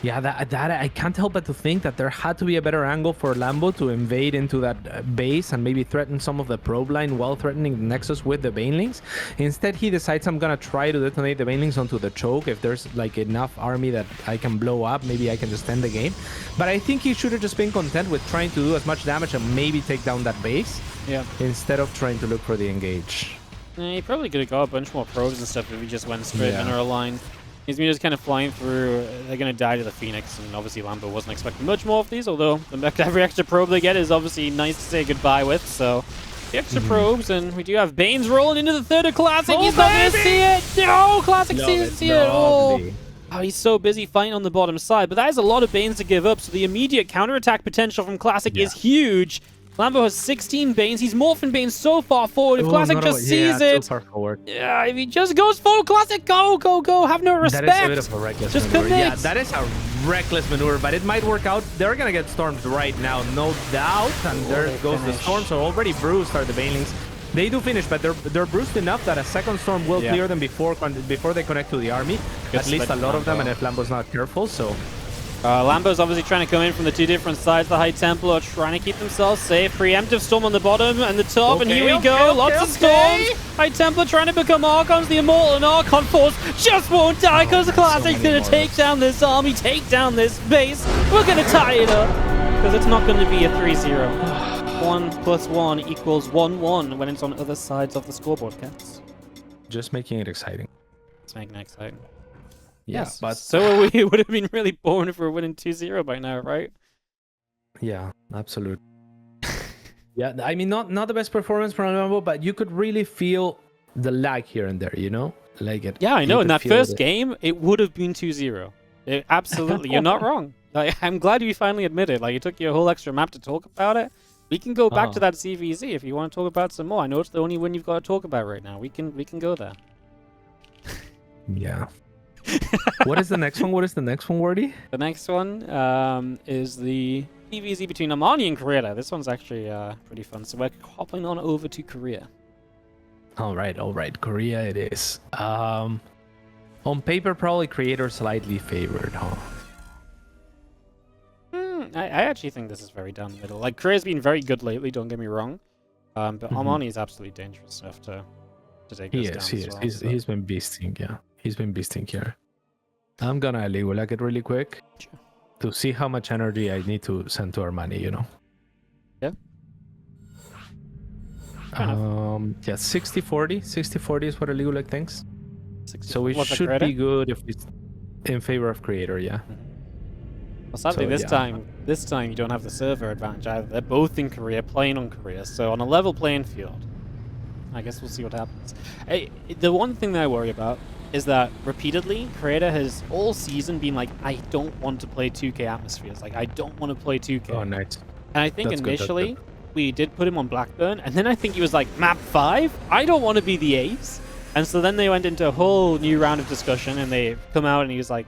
Speaker 2: Yeah, that I can't help but to think that there had to be a better angle for Lambo to invade into that base and maybe threaten some of the probe line while threatening the Nexus with the Banelings. Instead, he decides I'm gonna try to detonate the Banelings onto the choke. If there's like enough army that I can blow up, maybe I can just end the game. But I think he should have just been content with trying to do as much damage and maybe take down that base. Yeah. Instead of trying to look for the engage.
Speaker 1: Yeah, he probably could have got a bunch more probes and stuff if he just went straight in our line. He's just kind of flying through. They're going to die to the Phoenix, and obviously Lambo wasn't expecting much more of these, although every extra probe they get is obviously nice to say goodbye with, so the extra probes, and we do have Banes rolling into the third of Classic. He's not going to see it! No! Classic sees it! Oh, he's so busy fighting on the bottom side, but that is a lot of Banes to give up, so the immediate counterattack potential from Classic is huge. Lambo has 16 Banes. He's morphin Banes so far forward. If Classic just sees it,
Speaker 2: so far forward.
Speaker 1: Yeah, if he just goes full Classic, go, go, go. Have no respect.
Speaker 2: That is a bit of a reckless
Speaker 1: just
Speaker 2: maneuver.
Speaker 1: commit.
Speaker 2: Yeah, that is a reckless maneuver, but it might work out. They're going to get stormed right now, no doubt. And there goes the storm. So already bruised are the Banelings. They do finish, but they're bruised enough that a second storm will clear them before they connect to the army. At least a lot of them, and if Lambo's not careful, so...
Speaker 1: Lambo's obviously trying to come in from the two different sides. The High Templar are trying to keep themselves safe. Preemptive storm on the bottom and the top, and here we go. Lots of storms. High Templar trying to become Archons. The Immortal and Archon force just won't die because the Classic's going to take down this army, take down this base. We're going to tie it up because it's not going to be a 3-0. 1 + 1 = 1-1 when it's on other sides of the scoreboard, cats.
Speaker 2: Just making it exciting.
Speaker 1: It's making it exciting.
Speaker 2: Yes, but
Speaker 1: so it would have been really boring if we were winning 2-0 by now, right?
Speaker 2: Yeah, absolutely. Yeah, I mean, not the best performance from Lambo, but you could really feel the lag here and there, you know? Like it.
Speaker 1: Yeah, I know. In that first game, it would have been 2-0. Absolutely, you're not wrong. Like, I'm glad you finally admitted. Like, it took you a whole extra map to talk about it. We can go back to that CVZ if you want to talk about some more. I know it's the only win you've got to talk about right now. We can go there.
Speaker 2: Yeah. What is the next one? What is the next one, Wardy?
Speaker 1: The next one is the CVZ between Armani and Korea. This one's actually pretty fun. So we're hopping on over to Korea.
Speaker 2: All right. Korea it is. On paper, probably Creator slightly favored, huh?
Speaker 1: I actually think this is very down the middle. Like, Korea's been very good lately, don't get me wrong. But Armani is absolutely dangerous enough to take this down.
Speaker 2: He is. He's been beasting, yeah. He's been beasting here. I'm gonna illegal it really quick to see how much energy I need to send to Armani, you know?
Speaker 1: Yeah.
Speaker 2: Yeah, 60-40. 60-40 is what illegal thinks. So we
Speaker 1: What's
Speaker 2: should be good if it's in favor of Creator, yeah.
Speaker 1: Well, sadly, this time you don't have the server advantage either. They're both in Korea, playing on Korea, so on a level playing field. I guess we'll see what happens. Hey, the one thing that I worry about is that repeatedly, Creator has all season been like, I don't want to play 2K atmospheres. Like, I don't want to play 2K.
Speaker 2: Oh, nice.
Speaker 1: And I think initially, we did put him on Blackburn, and then I think he was like, map 5? I don't want to be the ace. And so then they went into a whole new round of discussion, and they come out, and he was like,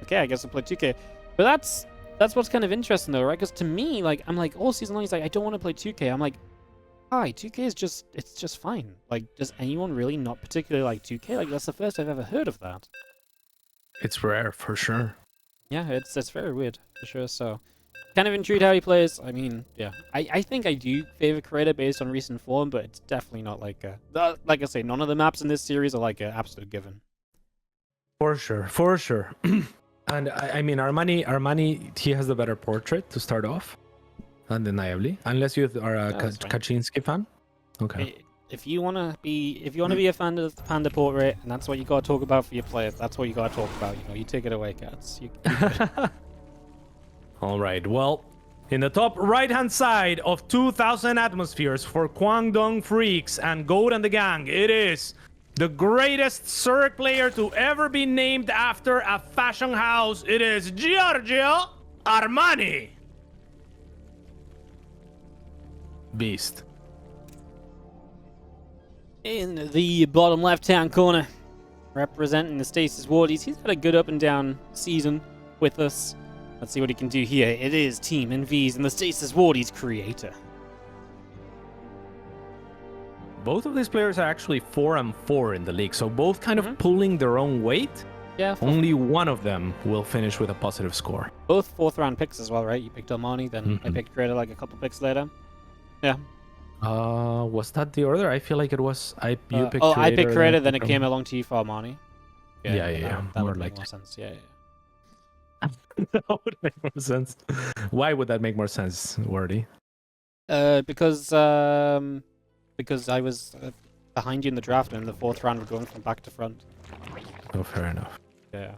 Speaker 1: okay, I guess I'll play 2K. But that's what's kind of interesting, though, right? Because to me, like, I'm like, all season long, he's like, I don't want to play 2K. I'm like, hi, 2K is it's just fine. Like, does anyone really not particularly like 2K? Like, that's the first I've ever heard of that.
Speaker 2: It's rare, for sure.
Speaker 1: Yeah, it's very weird, for sure. So, kind of intrigued how he plays. I mean, yeah. I think I do favor Creator based on recent form, but it's definitely not like like I say, none of the maps in this series are like an absolute given.
Speaker 2: For sure. And I mean, Armani, he has the better portrait to start off. Undeniably, unless you are a Kaczynski fan. Okay.
Speaker 1: If you wanna be a fan of the Panda portrait, and that's what you gotta talk about for your players, that's what you gotta talk about. You know, you take it away, cats.
Speaker 2: All right. Well, in the top right-hand side of 2,000 atmospheres for Kwangdong Freaks and Goat and the gang, it is the greatest Zerg player to ever be named after a fashion house. It is Giorgio Armani. beast.
Speaker 1: In the bottom left-hand corner, representing the Stasis Wardies. He's had a good up and down season with us. Let's see what he can do here. It is Team NV's and the Stasis Wardies creator.
Speaker 2: Both of these players are actually 4-4 in the league, so both kind of pulling their own weight.
Speaker 1: Yeah.
Speaker 2: Only one of them will finish with a positive score.
Speaker 1: Both 4th round picks as well, right? You picked Armani, then I picked Creator like a couple picks later. Yeah.
Speaker 2: Was that the order? I feel like it was. You picked
Speaker 1: I
Speaker 2: Creator,
Speaker 1: picked Creator, then it came along to you for Armani.
Speaker 2: Yeah.
Speaker 1: That
Speaker 2: More
Speaker 1: would make
Speaker 2: like
Speaker 1: more sense. Yeah.
Speaker 2: that would make more sense. Why would that make more sense, Wardy?
Speaker 1: Because I was behind you in the draft, and in the 4th round we're going from back to front.
Speaker 2: Oh, fair enough.
Speaker 1: Yeah.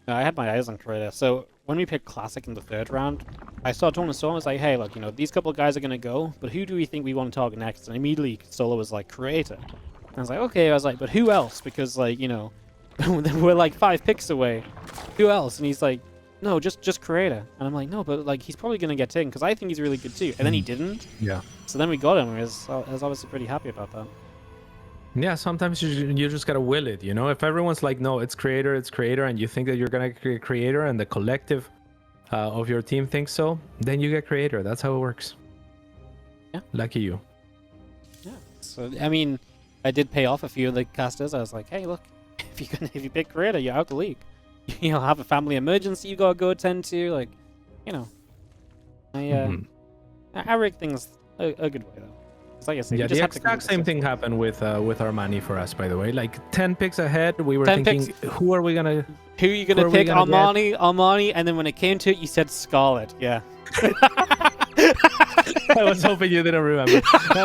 Speaker 1: No, I had my eyes on Creator. So when we picked Classic in the 3rd round, I started talking to Solo. I was like, hey, look, these couple of guys are going to go, but who do we think we want to target next? And immediately Solo was like, Creator. And I was like, okay. I was like, but who else? Because, like, we're like 5 picks away. Who else? And he's like, no, just Creator. And I'm like, no, but like he's probably going to get taken because I think he's really good too. And then he didn't.
Speaker 2: Yeah.
Speaker 1: So then we got him. I was obviously pretty happy about that.
Speaker 2: Yeah, sometimes you just gotta will it, If everyone's like, no, it's creator, and you think that you're gonna create creator, and the collective of your team thinks so, then you get creator. That's how it works.
Speaker 1: Yeah.
Speaker 2: Lucky you.
Speaker 1: Yeah. So I mean, I did pay off a few of the casters. I was like, hey, look, if you pick creator, you're out the league. You'll have a family emergency you gotta go attend to. Like, I rig things a good way though. Like I said,
Speaker 2: yeah, the exact same thing happened with Armani for us, by the way. Like 10 picks ahead, we were thinking, who are you gonna pick?
Speaker 1: Armani, and then when it came to it, you said Scarlet. Yeah.
Speaker 2: I was hoping you didn't remember. I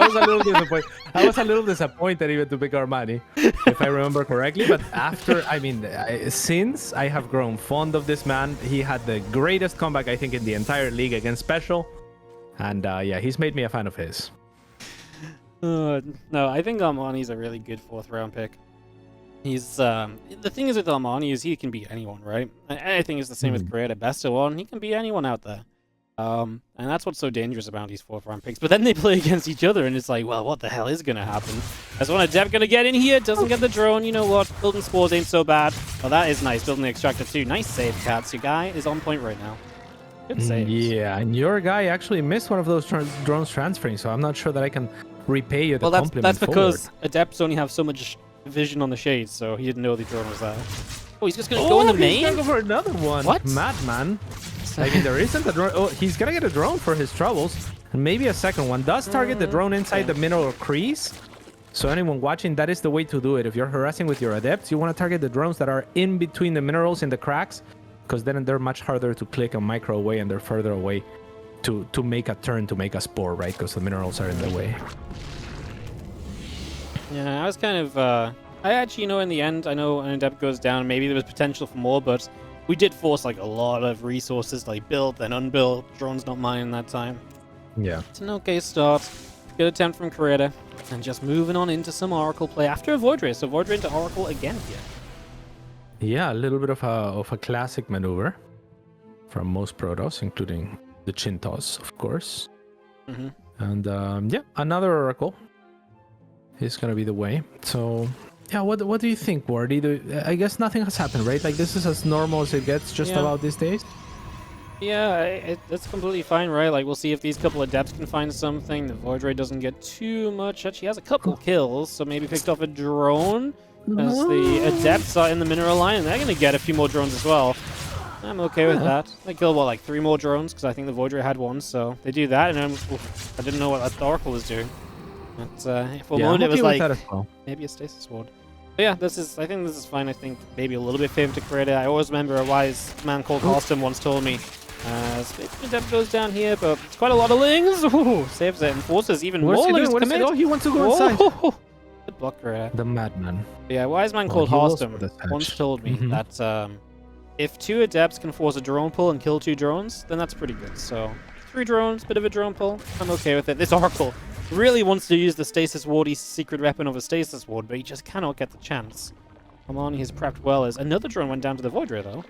Speaker 2: was a little disappointed even to pick Armani, if I remember correctly. But since I have grown fond of this man, he had the greatest comeback I think in the entire league against Special, and he's made me a fan of his.
Speaker 1: No, I think Armani's a really good 4th round pick. He's the thing is with Armani is he can beat anyone, right? And I think it's the same with Creator. Best of one, he can beat anyone out there. And that's what's so dangerous about these 4th round picks. But then they play against each other, and it's like, well, what the hell is gonna happen? There's one Adept gonna get in here, doesn't get the drone. You know what? Building spores ain't so bad. Well, that is nice. Building the extractor too. Nice save, Cats. Your guy is on point right now. Good save.
Speaker 2: Yeah, and your guy actually missed one of those drones transferring, so I'm not sure that I can repay you the compliment.
Speaker 1: That's because Adepts only have so much vision on the shades, so he didn't know the drone was there. Oh, he's just gonna go in the main?
Speaker 2: He's gonna go for another one.
Speaker 1: What?
Speaker 2: Madman. I mean, there isn't a drone. Oh, he's gonna get a drone for his troubles. And maybe a second one. Does target the drone inside the mineral crease. So anyone watching, that is the way to do it. If you're harassing with your Adepts, you want to target the drones that are in between the minerals in the cracks, because then they're much harder to click a micro away, and they're further away to make a turn, to make a spore, right? Because the minerals are in the way.
Speaker 1: Yeah, I was kind of... I actually, in the end, I know an Adept goes down, maybe there was potential for more, but we did force, like, a lot of resources, like, built and unbuilt. Drones not mining that time.
Speaker 2: Yeah.
Speaker 1: It's an okay start. Good attempt from Creator. And just moving on into some Oracle play after a Void Ray. So Void Ray into Oracle again here.
Speaker 2: Yeah, a little bit of a classic maneuver from most Protoss, including the Chin Toss, of course. And another Oracle is gonna be the way. So yeah, what do you think, Wardy? I guess nothing has happened, right? Like, this is as normal as it gets just about these days.
Speaker 1: Yeah, that's completely fine, right? Like, we'll see if these couple of Adepts can find something. The Void Ray doesn't get too much. Actually, has a couple kills, so maybe picked off a drone. As the Adepts are in the mineral line, and they're going to get a few more drones as well. I'm okay with that. They killed, what, like 3 more drones? Because I think the Void Ray had 1, so they do that, and I didn't know what the Oracle was doing. But for a moment, it was like, maybe a Stasis Ward. But yeah, I think this is fine. I think maybe a little bit favored to Creator. I always remember a wise man called Austin once told me, maybe the Adept goes down here, but it's quite a lot of lings. Ooh, saves it and forces even more lings to commit.
Speaker 2: Oh, he wants to go inside.
Speaker 1: Good block, Creator.
Speaker 2: The madman.
Speaker 1: Yeah, wise man called Austin once told me that if 2 Adepts can force a drone pull and kill 2 drones, then that's pretty good. So 3 drones, bit of a drone pull. I'm okay with it. This Oracle really wants to use the Stasis Ward's secret weapon of a Stasis Ward, but he just cannot get the chance. Armani has prepped well as another drone went down to the Void Ray, though.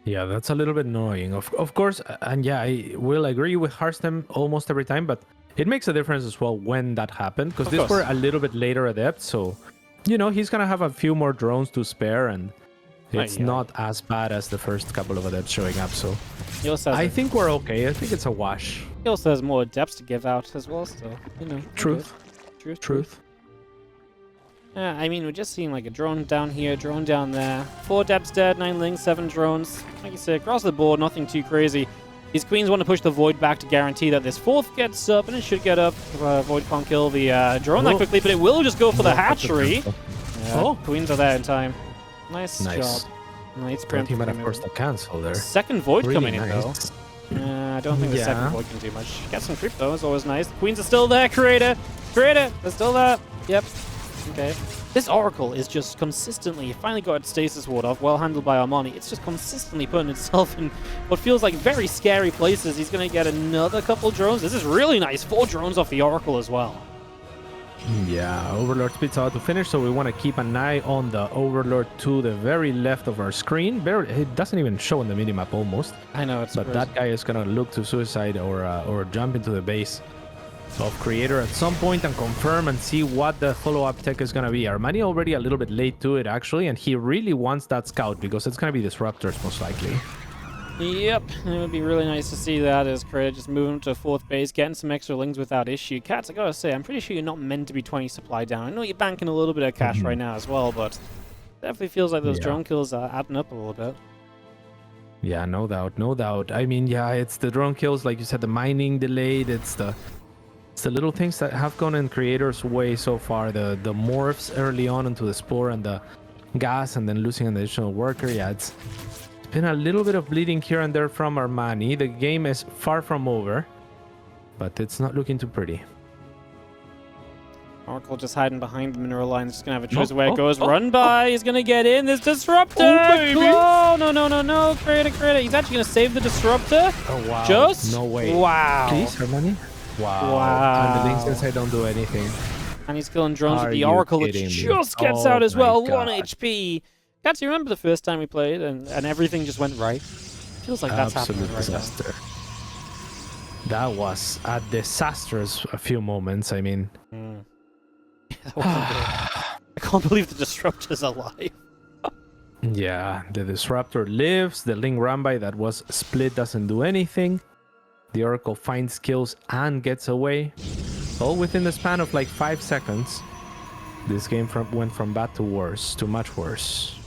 Speaker 2: Yeah, that's a little bit annoying. Of course, and yeah, I will agree with Harstem almost every time, but it makes a difference as well when that happened, because these were a little bit later adepts, so, you know, he's gonna have a few more drones to spare, and it's not as bad as the first couple of adepts showing up, so I think we're okay. I think it's a wash.
Speaker 1: He also has more adepts to give out as well, so, you know. Truth. Yeah, I mean, we're just seeing like a drone down here, drone down there. 4 adepts dead, 9 links, 7 drones. Like you said, across the board, nothing too crazy. These queens want to push the Void back to guarantee that this 4th gets up, and it should get up. Void can't kill the drone that quickly, but it will just go for the hatchery. Yeah, queens are there in time. Nice job. Nice preempt.
Speaker 2: He might have forced a cancel there.
Speaker 1: Second Void coming in, though. I don't think the second Void can do much. Get some creep, though. It's always nice. The queens are still there. Creator! They're still there. Yep. Okay. This Oracle is just consistently, finally got its stasis ward off, well handled by Armani. It's just consistently putting itself in what feels like very scary places. He's going to get another couple drones. This is really nice. 4 drones off the Oracle as well.
Speaker 2: Yeah, Overlord spits out to finish, so we want to keep an eye on the Overlord to the very left of our screen. It doesn't even show on the minimap almost.
Speaker 1: I know, it's
Speaker 2: but crazy. That guy is going to look to suicide or jump into the base of Creator at some point and confirm and see what the follow-up tech is going to be. Armani already a little bit late to it, actually, and he really wants that scout because it's going to be Disruptors most likely.
Speaker 1: Yep, it would be really nice to see that as Creator just moving to 4th base, getting some extra lings without issue. Cats, I gotta say, I'm pretty sure you're not meant to be 20 supply down. I know you're banking a little bit of cash right now as well, but definitely feels like those drone kills are adding up a little bit.
Speaker 2: Yeah, no doubt. I mean, yeah, it's the drone kills, like you said, the mining delayed, it's the little things that have gone in Creator's way so far. The morphs early on into the Spore and the gas, and then losing an additional worker. Yeah, it's been a little bit of bleeding here and there from Armani. The game is far from over, but it's not looking too pretty.
Speaker 1: Oracle just hiding behind the mineral line. Just gonna have a choice of where it goes. Run by. He's gonna get in. There's Disruptor. Oh, no. Creator. He's actually gonna save the Disruptor.
Speaker 2: Oh, wow.
Speaker 1: Just?
Speaker 2: No way.
Speaker 1: Wow.
Speaker 2: Please, Armani. Wow. And the links inside don't do anything.
Speaker 1: And he's killing drones with the Oracle, which just gets out as well. 1 HP. Guys, you remember the first time we played and everything just went right? Feels like that's happening right now.
Speaker 2: That was a disastrous few moments, I mean.
Speaker 1: I can't believe the Disruptor's alive.
Speaker 2: Yeah, the Disruptor lives. The Ling Rambai that was split doesn't do anything. The Oracle finds kills and gets away. All within the span of like 5 seconds. This game went from bad to worse, to much worse.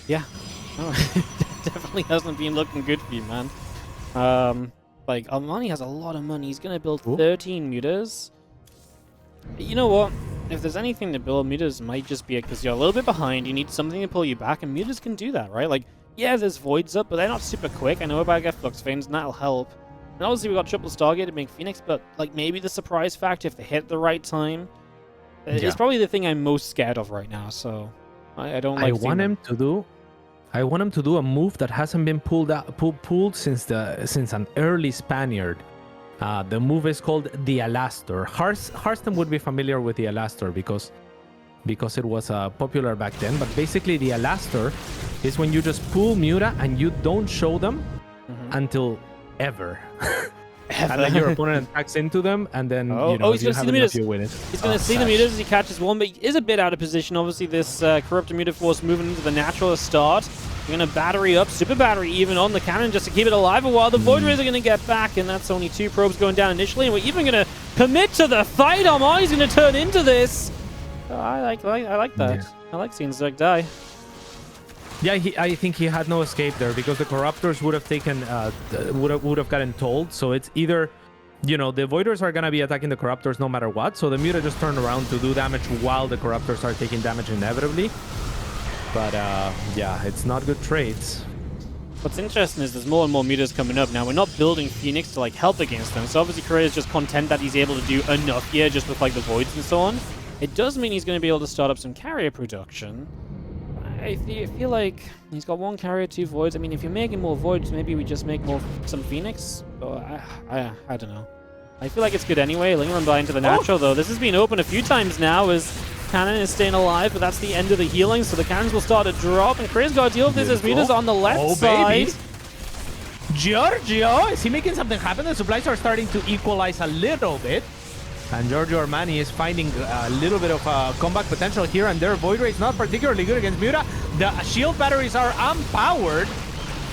Speaker 1: Yeah. No, it definitely hasn't been looking good for you, man. Like, Armani has a lot of money. He's going to build 13 mutas. You know what? If there's anything to build, mutas might just be it because you're a little bit behind. You need something to pull you back, and mutas can do that, right? Like, yeah, there's voids up, but they're not super quick. I know about get flux veins, and that'll help. And obviously we got triple Stargate to make Phoenix, but like maybe the surprise factor if they hit the right time is probably the thing I'm most scared of right now. So I don't like.
Speaker 2: I want him to do a move that hasn't been pulled since an early Spaniard. The move is called the Alastor. Harston would be familiar with the Alastor because it was popular back then. But basically, the Alastor is when you just pull Muta and you don't show them until ever. And then your opponent attacks into them, and then
Speaker 1: he's going to see the mutas. He's going to see the mutas as he catches one, but he is a bit out of position. Obviously, this corrupted muta force moving into the natural start. You're going to battery up, super battery even on the cannon just to keep it alive a while. The Void Rays are going to get back, and that's only 2 probes going down initially, and we're even going to commit to the fight. Armani's going to turn into this. I like that. Yeah. I like seeing Zerg die.
Speaker 2: Yeah, I think he had no escape there because the Corruptors would have taken, would have gotten told. So it's either, the Voiders are gonna be attacking the Corruptors no matter what. So the Muta just turned around to do damage while the Corruptors are taking damage inevitably. But yeah, it's not good trades.
Speaker 1: What's interesting is there's more and more mutas coming up. Now, we're not building Phoenix to like help against them. So obviously, Korea's just content that he's able to do enough here just with like the Voids and so on. It does mean he's going to be able to start up some carrier production. I feel like he's got 1 carrier, 2 voids. I mean, if you're making more voids, maybe we just make some Phoenix. But I don't know. I feel like it's good anyway. Ling Run by into the natural, though. This has been open a few times now as cannon is staying alive, but that's the end of the healing, so the cannons will start to drop, and Chris got to deal with this as Muta's on the left side.
Speaker 2: Baby. Giorgio, is he making something happen? The supplies are starting to equalize a little bit. And Giorgio Armani is finding a little bit of comeback potential here and there. Void Ray is not particularly good against Muta. The shield batteries are unpowered.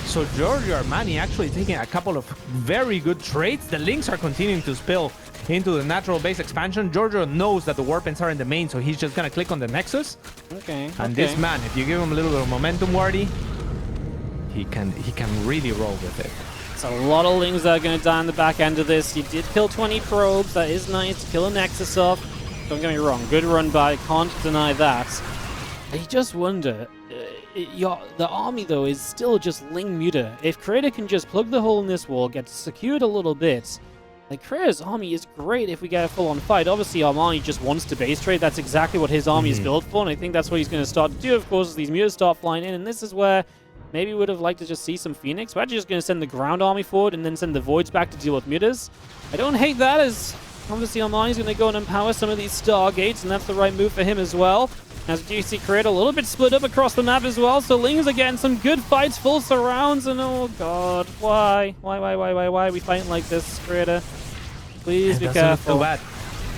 Speaker 2: So Giorgio Armani actually taking a couple of very good trades. The links are continuing to spill into the natural base expansion. Giorgio knows that the warpins are in the main, so he's just gonna click on the Nexus.
Speaker 1: Okay.
Speaker 2: And this man, if you give him a little bit of momentum, Wardy, he can really roll with it.
Speaker 1: It's a lot of Lings that are going to die on the back end of this. He did kill 20 probes. That is nice to kill a Nexus off. Don't get me wrong. Good run by. Can't deny that. I just wonder. The army, though, is still just Ling Muta. If Creator can just plug the hole in this wall, get secured a little bit, like, Creator's army is great if we get a full-on fight. Obviously, Armani just wants to base trade. That's exactly what his army is built for, and I think that's what he's going to start to do, of course, as these Mutas start flying in, and this is where maybe we would have liked to just see some Phoenix. We're actually just going to send the ground army forward and then send the Voids back to deal with Mutas. I don't hate that, as obviously Armani's going to go and empower some of these Stargates, and that's the right move for him as well. As you see, Creator a little bit split up across the map as well, so Lings are getting some good fights, full surrounds, and oh god, why? Why are we fighting like this, Creator? Please be careful.
Speaker 2: Too bad.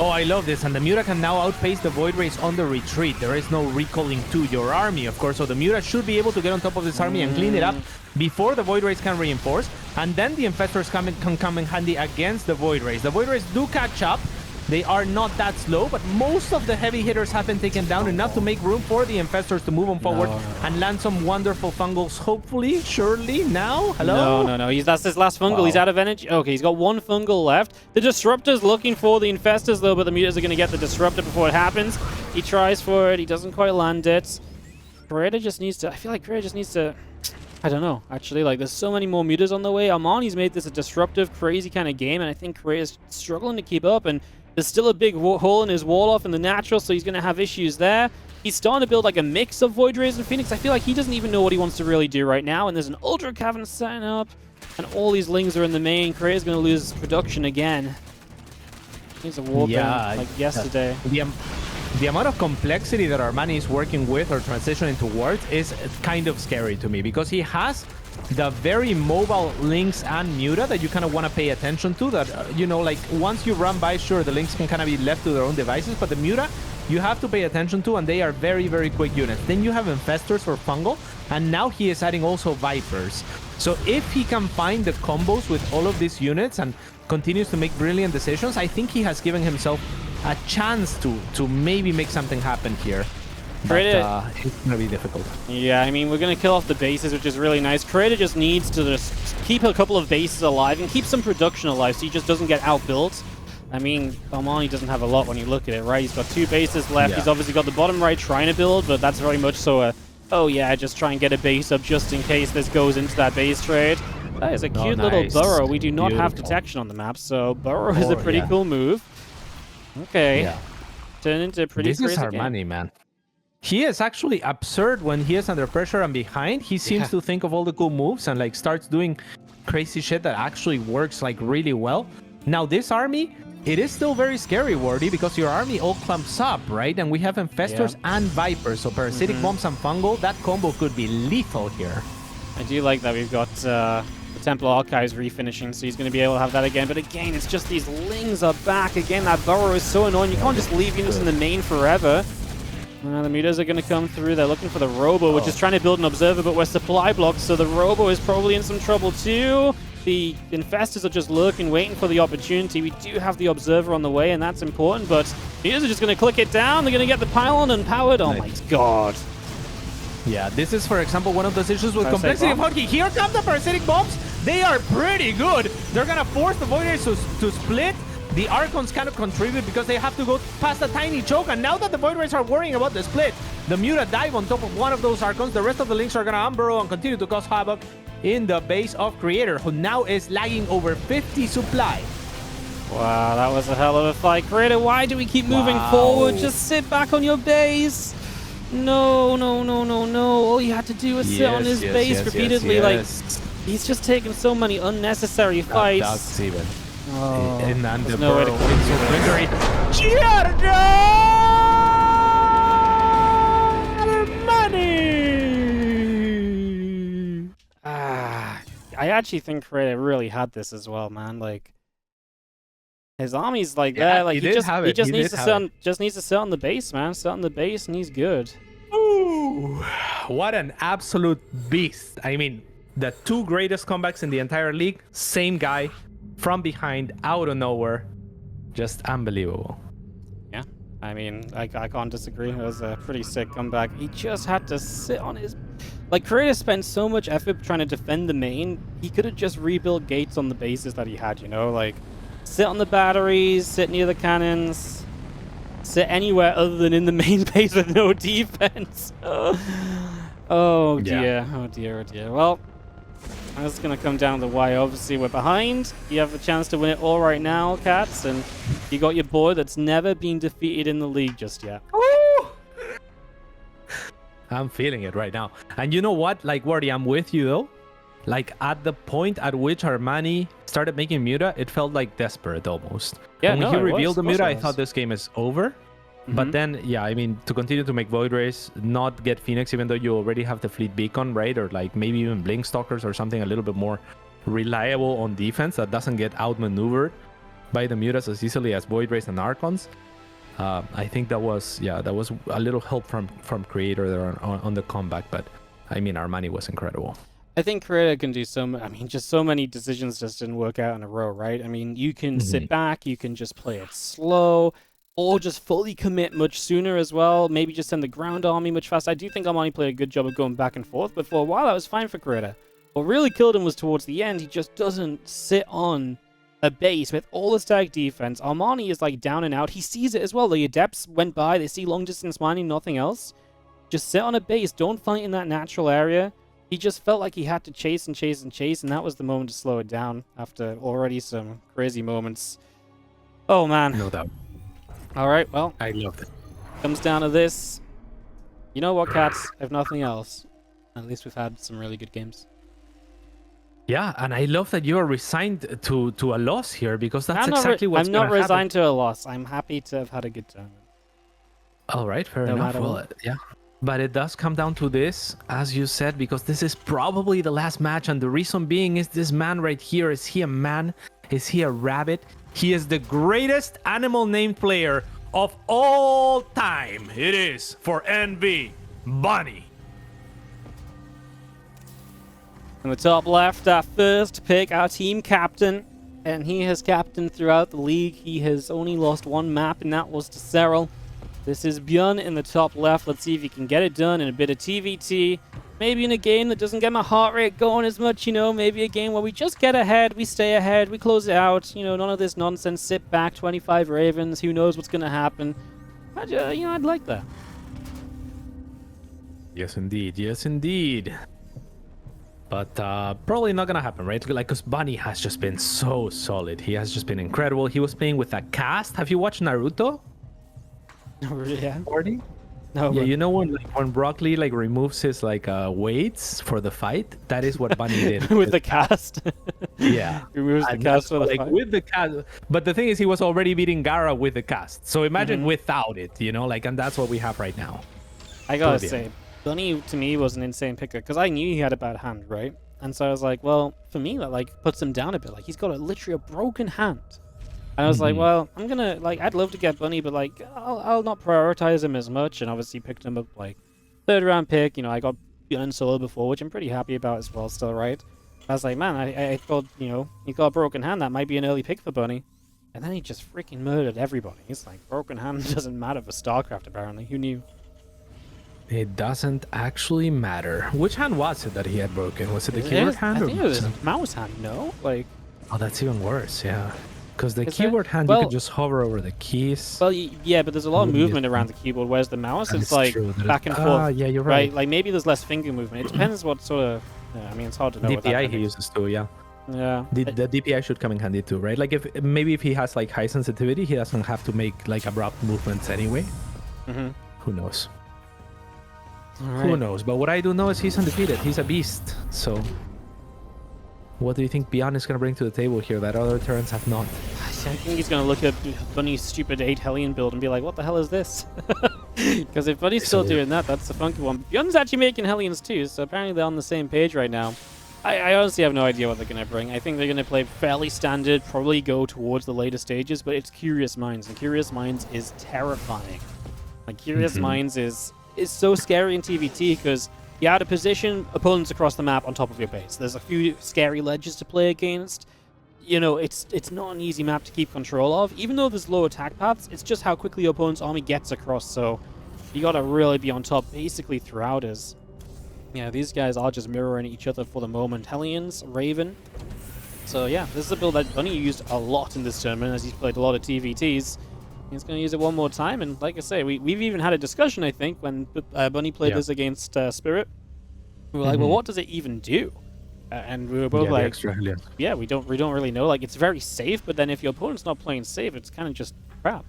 Speaker 2: Oh, I love this, and the Muta can now outpace the Void Rays on the retreat. There is no recalling to your army, of course, so the Muta should be able to get on top of this army and clean it up before the Void Rays can reinforce, and then the Infestors can come in handy against the Void Rays. The Void Rays do catch up. They are not that slow, but most of the heavy hitters have been taken down, enough to make room for the Infestors to move on forward and land some wonderful fungals, hopefully, surely, now? Hello?
Speaker 1: No. That's his last fungal. Wow. He's out of energy. Okay, he's got one fungal left. The Disruptor's looking for the Infestors, though, but the Mutas are going to get the Disruptor before it happens. He tries for it. He doesn't quite land it. Creator just needs to... I feel like Creator just needs to... I don't know, actually. Like, there's so many more Mutas on the way. Armani's made this a disruptive, crazy kind of game, and I think Creator's struggling to keep up, and there's still a big hole in his wall off in the natural, so he's going to have issues there. He's starting to build like a mix of Void Rays and Phoenix. I feel like he doesn't even know what he wants to really do right now, and there's an Ultra Cavern setting up, and all these Lings are in the main. Creator's going to lose production again. He's a warp like yesterday.
Speaker 2: The amount of complexity that Armani is working with or transitioning towards is kind of scary to me, because he has the very mobile Lings and Muta that you kind of want to pay attention to, that, you know, like, once you run by, sure, the Lings can kind of be left to their own devices, but the Muta, you have to pay attention to, and they are very, very quick units. Then you have Infestors for Fungal, and now he is adding also Vipers. So if he can find the combos with all of these units and continues to make brilliant decisions, I think he has given himself a chance to maybe make something happen here. But it's going to be difficult.
Speaker 1: Yeah, I mean, we're going to kill off the bases, which is really nice. Creator just needs to just keep a couple of bases alive and keep some production alive so he just doesn't get outbuilt. I mean, Armani doesn't have a lot when you look at it, right? He's got 2 bases left. Yeah. He's obviously got the bottom right trying to build, but that's very much so oh yeah, just try and get a base up just in case this goes into that base trade. That is a cute little burrow. We do not have detection on the map, so burrow is a pretty cool move. Okay. Yeah. Turn into a pretty crazy
Speaker 2: This is Armani, man. He is actually absurd when he is under pressure and behind. He seems to think of all the cool moves and like starts doing crazy shit that actually works like really well. Now this army, it is still very scary, Wardy, because your army all clumps up, right? And we have Infestors and Vipers, so Parasitic Bombs and Fungal, that combo could be lethal here.
Speaker 1: I do like that we've got the Templar Archives refinishing, so he's going to be able to have that again. But again, it's just these Lings are back. Again, that burrow is so annoying. You can't just leave units in the main forever. The Mutas are going to come through. They're looking for the Robo, which is trying to build an Observer, but we're supply blocked, so the Robo is probably in some trouble too. The Infestors are just lurking, waiting for the opportunity. We do have the Observer on the way, and that's important, but Mutas are just going to click it down. They're going to get the pylon unpowered. Oh my god.
Speaker 2: Yeah, this is, for example, one of those issues with complexity of hotkey. Here come the Parasitic Bombs. They are pretty good. They're going to force the Void Rays to split. The Archons cannot contribute because they have to go past a tiny choke, and now that the Void Rays are worrying about the split, the Muta dive on top of one of those Archons. The rest of the Lings are going to unburrow and continue to cause havoc in the base of Creator, who now is lagging over 50 supply.
Speaker 1: Wow, that was a hell of a fight. Creator, why do we keep moving forward? Just sit back on your base. No. All you had to do was sit on his base repeatedly. Like, he's just taking so many unnecessary fights.
Speaker 2: That's even.
Speaker 1: Oh,
Speaker 2: and
Speaker 1: there's no way to
Speaker 2: Giorgio!
Speaker 1: I actually think Creator really had this as well, man. Like his army's like
Speaker 2: Yeah,
Speaker 1: there, like
Speaker 2: he did have it.
Speaker 1: he just
Speaker 2: He
Speaker 1: needs
Speaker 2: did
Speaker 1: to
Speaker 2: have
Speaker 1: sit
Speaker 2: it.
Speaker 1: on needs to sit on the base, man. Sit on the base and he's good.
Speaker 2: Ooh, what an absolute beast. I mean, the 2 greatest comebacks in the entire league, same guy, from behind, out of nowhere. Just unbelievable.
Speaker 1: Yeah, I mean, I can't disagree. It was a pretty sick comeback. He just had to sit on his... Like, Creator spent so much effort trying to defend the main, he could have just rebuilt gates on the bases that he had, you know? Like, sit on the batteries, sit near the cannons, sit anywhere other than in the main base with no defense. Oh dear,
Speaker 2: Yeah.
Speaker 1: oh dear, oh dear. Well, that's going to come down to why obviously we're behind. You have a chance to win it all right now, Cats, and you got your boy that's never been defeated in the league just yet.
Speaker 2: Ooh. I'm feeling it right now. And you know what? Like, Wardy, I'm with you though. Like, at the point at which Armani started making Muta, it felt like desperate almost.
Speaker 1: Yeah,
Speaker 2: when
Speaker 1: no,
Speaker 2: he
Speaker 1: it
Speaker 2: revealed
Speaker 1: was.
Speaker 2: the
Speaker 1: Of course
Speaker 2: Muta,
Speaker 1: it
Speaker 2: I
Speaker 1: was.
Speaker 2: thought this game is over. But then, yeah, I mean, to continue to make Void Race, not get Phoenix, even though you already have the Fleet Beacon, right? Or like maybe even Blink Stalkers or something a little bit more reliable on defense that doesn't get outmaneuvered by the Mutas as easily as Void Race and Archons. I think that was a little help from Creator there on the comeback. But I mean, Armani was incredible.
Speaker 1: I think Creator can do just so many decisions just didn't work out in a row, right? I mean, you can sit back, you can just play it slow, or just fully commit much sooner as well. Maybe just send the ground army much faster. I do think Armani played a good job of going back and forth, but for a while that was fine for Creator. What really killed him was towards the end. He just doesn't sit on a base with all the static defense. Armani is like down and out. He sees it as well. The Adepts went by, they see long distance mining, nothing else. Just sit on a base, don't fight in that natural area. He just felt like he had to chase and chase and chase, and that was the moment to slow it down after already some crazy moments. Oh man.
Speaker 2: No doubt.
Speaker 1: Alright, well,
Speaker 2: I loved it.
Speaker 1: comes down to this. You know what, Cats? If nothing else, at least we've had some really good games.
Speaker 2: Yeah, and I love that you are resigned to a loss here, because that's exactly what's
Speaker 1: I'm
Speaker 2: going
Speaker 1: not
Speaker 2: to happen.
Speaker 1: resigned to a loss. I'm happy to have had a good time.
Speaker 2: All right, fair
Speaker 1: No
Speaker 2: enough.
Speaker 1: matter
Speaker 2: Well,
Speaker 1: what.
Speaker 2: yeah. But it does come down to this, as you said, because this is probably the last match, and the reason being is this man right here. Is he a man? Is he a rabbit? He is the greatest animal named player of all time. It is for NV, Bunny.
Speaker 1: In the top left, our first pick, our team captain. And he has captained throughout the league. He has only lost one map, and that was to Serral. This is ByuN in the top left. Let's see if he can get it done in a bit of TVT. Maybe in a game that doesn't get my heart rate going as much, you know. Maybe a game where we just get ahead, we stay ahead, we close it out. You know, none of this nonsense. Sit back, 25 Ravens. Who knows what's going to happen? I'd like that.
Speaker 2: Yes, indeed. Yes, indeed. But probably not going to happen, right? Like, because Bunny has just been so solid. He has just been incredible. He was playing with a cast. Have you watched Naruto?
Speaker 1: Yeah.
Speaker 2: Party?
Speaker 1: No.
Speaker 2: Yeah,
Speaker 1: but-
Speaker 2: you know when Broccoli like removes his like weights for the fight? That is what Bunny did.
Speaker 1: with the cast.
Speaker 2: Yeah.
Speaker 1: Removes the
Speaker 2: And
Speaker 1: cast for the
Speaker 2: like
Speaker 1: fight.
Speaker 2: with the cast. But the thing is, he was already beating Gara with the cast. So imagine without it, you know, like, and that's what we have right now.
Speaker 1: I gotta
Speaker 2: Brilliant.
Speaker 1: say, Bunny to me was an insane picker because I knew he had a bad hand, right? And so I was like, well, for me, that like puts him down a bit. Like he's got literally a broken hand. And I was like, well, I'm gonna I'd love to get Bunny, but like I'll not prioritize him as much. And obviously picked him up like 3rd round pick. You know, I got ByuN solo before, which I'm pretty happy about as well. Still, right? I was like, man, I thought, you know, he got a broken hand. That might be an early pick for Bunny. And then he just freaking murdered everybody. He's like, broken hand doesn't matter for StarCraft, apparently. Who knew?
Speaker 2: It doesn't actually matter. Which hand was it that he had broken? Was it the keyboard hand?
Speaker 1: I
Speaker 2: or
Speaker 1: think it was
Speaker 2: was
Speaker 1: his mouse hand, no? Like,
Speaker 2: Oh, that's even worse, yeah. Because the
Speaker 1: Is it?
Speaker 2: keyboard hand, you
Speaker 1: Well-
Speaker 2: could just hover over the keys.
Speaker 1: well, yeah, but there's a lot of
Speaker 2: Really
Speaker 1: movement
Speaker 2: is-
Speaker 1: around the keyboard, whereas the mouse
Speaker 2: And
Speaker 1: is
Speaker 2: it's
Speaker 1: like
Speaker 2: true that
Speaker 1: back and
Speaker 2: it-
Speaker 1: forth.
Speaker 2: yeah, you're right.
Speaker 1: Like maybe there's less finger movement. It depends what sort of. Yeah, I mean, it's hard to know. what that
Speaker 2: DPI he
Speaker 1: kind of-
Speaker 2: uses too, yeah.
Speaker 1: Yeah.
Speaker 2: The DPI should come in handy too, right? Like if he has like high sensitivity, he doesn't have to make like abrupt movements anyway.
Speaker 1: Mhm.
Speaker 2: Who knows?
Speaker 1: All
Speaker 2: Who
Speaker 1: right.
Speaker 2: knows? But what I do know is he's undefeated. He's a beast. So, what do you think ByuN is going to bring to the table here that other Terrans have not?
Speaker 1: I think he's gonna look at Bunny's stupid 8 Hellion build and be like, "What the hell is this?" Because if Bunny's still
Speaker 2: So-
Speaker 1: doing that, that's the funky one. ByuN's actually making Hellions too, so apparently they're on the same page right now. I honestly have no idea what they're going to bring. I think they're going to play fairly standard, probably go towards the later stages, but it's Curious Minds, and Curious Minds is terrifying. Like, Curious Minds is so scary in TVT because you're out of position, opponents across the map on top of your base. There's a few scary ledges to play against. You know, it's not an easy map to keep control of. Even though there's low attack paths, it's just how quickly your opponent's army gets across, so you got to really be on top basically throughout as... Yeah, these guys are just mirroring each other for the moment. Hellions, Raven. So yeah, this is a build that ByuN used a lot in this tournament as he's played a lot of TVTs. He's going to use it one more time, and like I say, we've even had a discussion, I think, when ByuN played this against Spirit. We were like, well, what does it even do? And we were both like, yeah, we don't really know. Like, it's very safe, but then if your opponent's not playing safe, it's kind of just crap.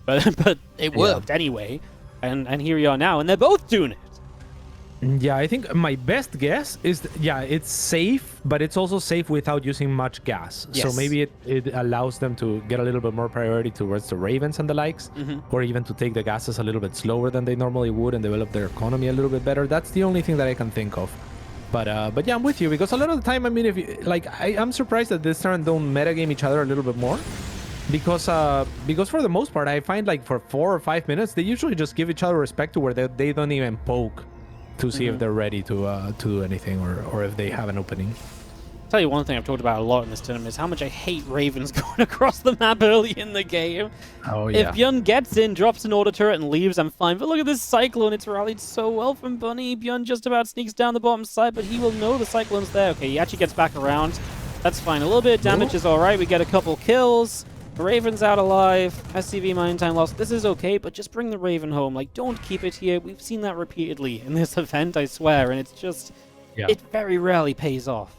Speaker 1: But it worked anyway, and here we are now, and they're both doing it.
Speaker 2: Yeah, I think my best guess is, it's safe, but it's also safe without using much gas.
Speaker 1: Yes.
Speaker 2: So maybe it allows them to get a little bit more priority towards the Ravens and the likes, or even to take the gases a little bit slower than they normally would and develop their economy a little bit better. That's the only thing that I can think of. But yeah, I'm with you, because a lot of the time, I mean, if you, like, I'm surprised that this turn don't metagame each other a little bit more. Because for the most part, I find like for 4 or 5 minutes, they usually just give each other respect to where they don't even poke to see if they're ready to do anything, or if they have an opening.
Speaker 1: I'll tell you one thing I've talked about a lot in this tournament is how much I hate Ravens going across the map early in the game.
Speaker 2: Oh, yeah.
Speaker 1: If ByuN gets in, drops an order turret, and leaves, I'm fine. But look at this Cyclone. It's rallied so well from ByuN. ByuN just about sneaks down the bottom side, but he will know the Cyclone's there. Okay, he actually gets back around. That's fine. A little bit of damage is all right. We get a couple kills. Raven's out alive. SCV mine time lost. This is okay, but just bring the Raven home. Like, don't keep it here. We've seen that repeatedly in this event, I swear, and it's just... It very rarely pays off.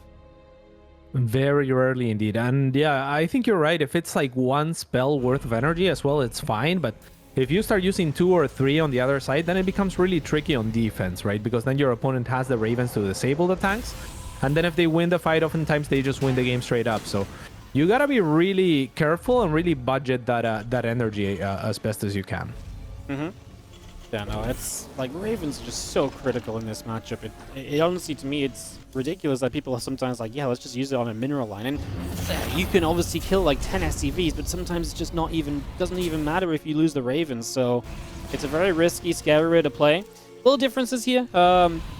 Speaker 2: Very rarely indeed. And yeah, I think you're right. If it's like one spell worth of energy as well, it's fine. But if you start using 2 or 3 on the other side, then it becomes really tricky on defense, right? Because then your opponent has the Ravens to disable the tanks. And then if they win the fight, oftentimes they just win the game straight up. So you gotta be really careful and really budget that energy as best as you can.
Speaker 1: Yeah, no, it's like Raven's just so critical in this matchup. It honestly, to me, it's ridiculous that people are sometimes like, yeah, let's just use it on a mineral line. And you can obviously kill like 10 SCVs, but sometimes it's just doesn't even matter if you lose the Ravens. So it's a very risky, scary way to play. Little differences here.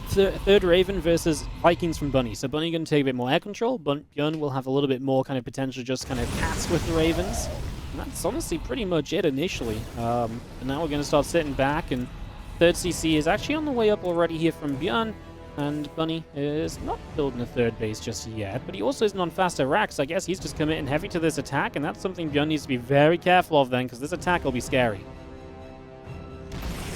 Speaker 1: Third Raven versus Vikings from ByuN. So ByuN going to take a bit more air control. ByuN will have a little bit more kind of potential just kind of cats with the Ravens. And that's honestly pretty much it initially. And now we're going to start sitting back, and third CC is actually on the way up already here from ByuN. And ByuN is not building a third base just yet, but he also isn't on faster racks. I guess he's just committing heavy to this attack, and that's something ByuN needs to be very careful of then, because this attack will be scary.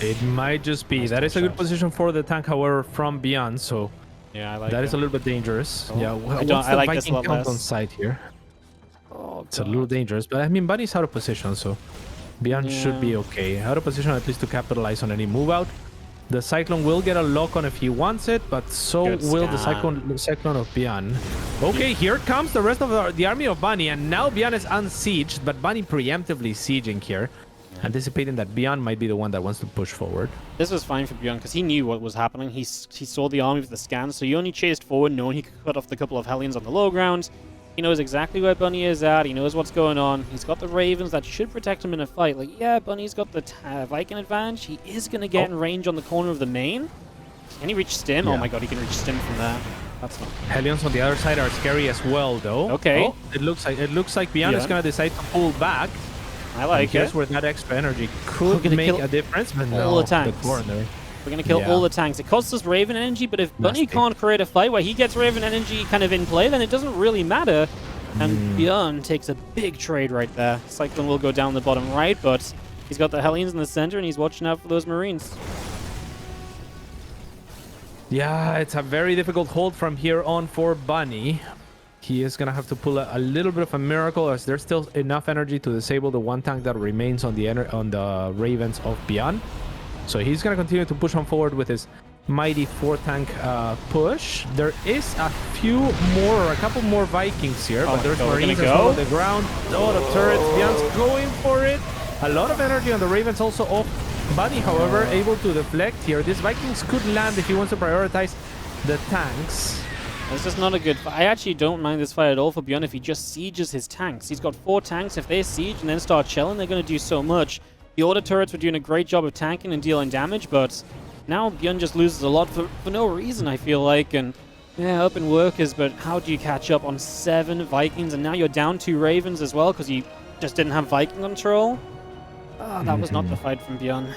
Speaker 2: It might just be. That is a good position for the tank, however, from ByuN, so
Speaker 1: yeah, I like
Speaker 2: that is a little bit dangerous.
Speaker 1: Oh,
Speaker 2: Yeah,
Speaker 1: I like this a lot less.
Speaker 2: On site here?
Speaker 1: Oh,
Speaker 2: it's a little dangerous, but I mean, ByuN's out of position, so ByuN should be okay. Out of position at least to capitalize on any move out. The Cyclone will get a lock on if he wants it, but so will the Cyclone of ByuN. Okay, here comes the rest of the army of ByuN, and now ByuN is unsieged, but ByuN preemptively sieging here, anticipating that ByuN might be the one that wants to push forward.
Speaker 1: This was fine for ByuN because he knew what was happening. He saw the army with the scans, so he only chased forward, knowing he could cut off the couple of Hellions on the low ground. He knows exactly where ByuN is at. He knows what's going on. He's got the Ravens that should protect him in a fight. Like, yeah, ByuN's got the Viking advantage. He is going to get in range on the corner of the main. Can he reach Stim? Oh my god, he can reach Stim from there. That's not...
Speaker 2: Hellions on the other side are scary as well, though.
Speaker 1: Okay.
Speaker 2: Oh, it looks like ByuN is going to decide to pull back.
Speaker 1: I like it.
Speaker 2: Here's where that extra energy could make a difference, but
Speaker 1: all the tanks. We're going to kill all the tanks. It costs us Raven energy, but if ByuN can't create a fight where he gets Raven energy kind of in play, then it doesn't really matter. And ByuN takes a big trade right there. Cyclone will go down the bottom right, but he's got the Hellions in the center, and he's watching out for those Marines.
Speaker 2: Yeah, it's a very difficult hold from here on for ByuN. He is going to have to pull a little bit of a miracle, as there's still enough energy to disable the one tank that remains on the Ravens of ByuN. So he's going to continue to push on forward with his mighty 4-tank push. There is a couple more Vikings here, but there's Marines as well on the ground. Oh, the turrets. ByuN's going for it. A lot of energy on the Ravens also off. ByuN, however, able to deflect here. These Vikings could land if he wants to prioritize the tanks.
Speaker 1: It's just not a good fight. I actually don't mind this fight at all for ByuN if he just sieges his tanks. He's got 4 tanks. If they siege and then start chilling, they're going to do so much. The auto turrets were doing a great job of tanking and dealing damage, but now ByuN just loses a lot for no reason, I feel like. And yeah, up in workers, but how do you catch up on 7 Vikings? And now you're down 2 Ravens as well because you just didn't have Viking control. Oh, that was not the fight from ByuN.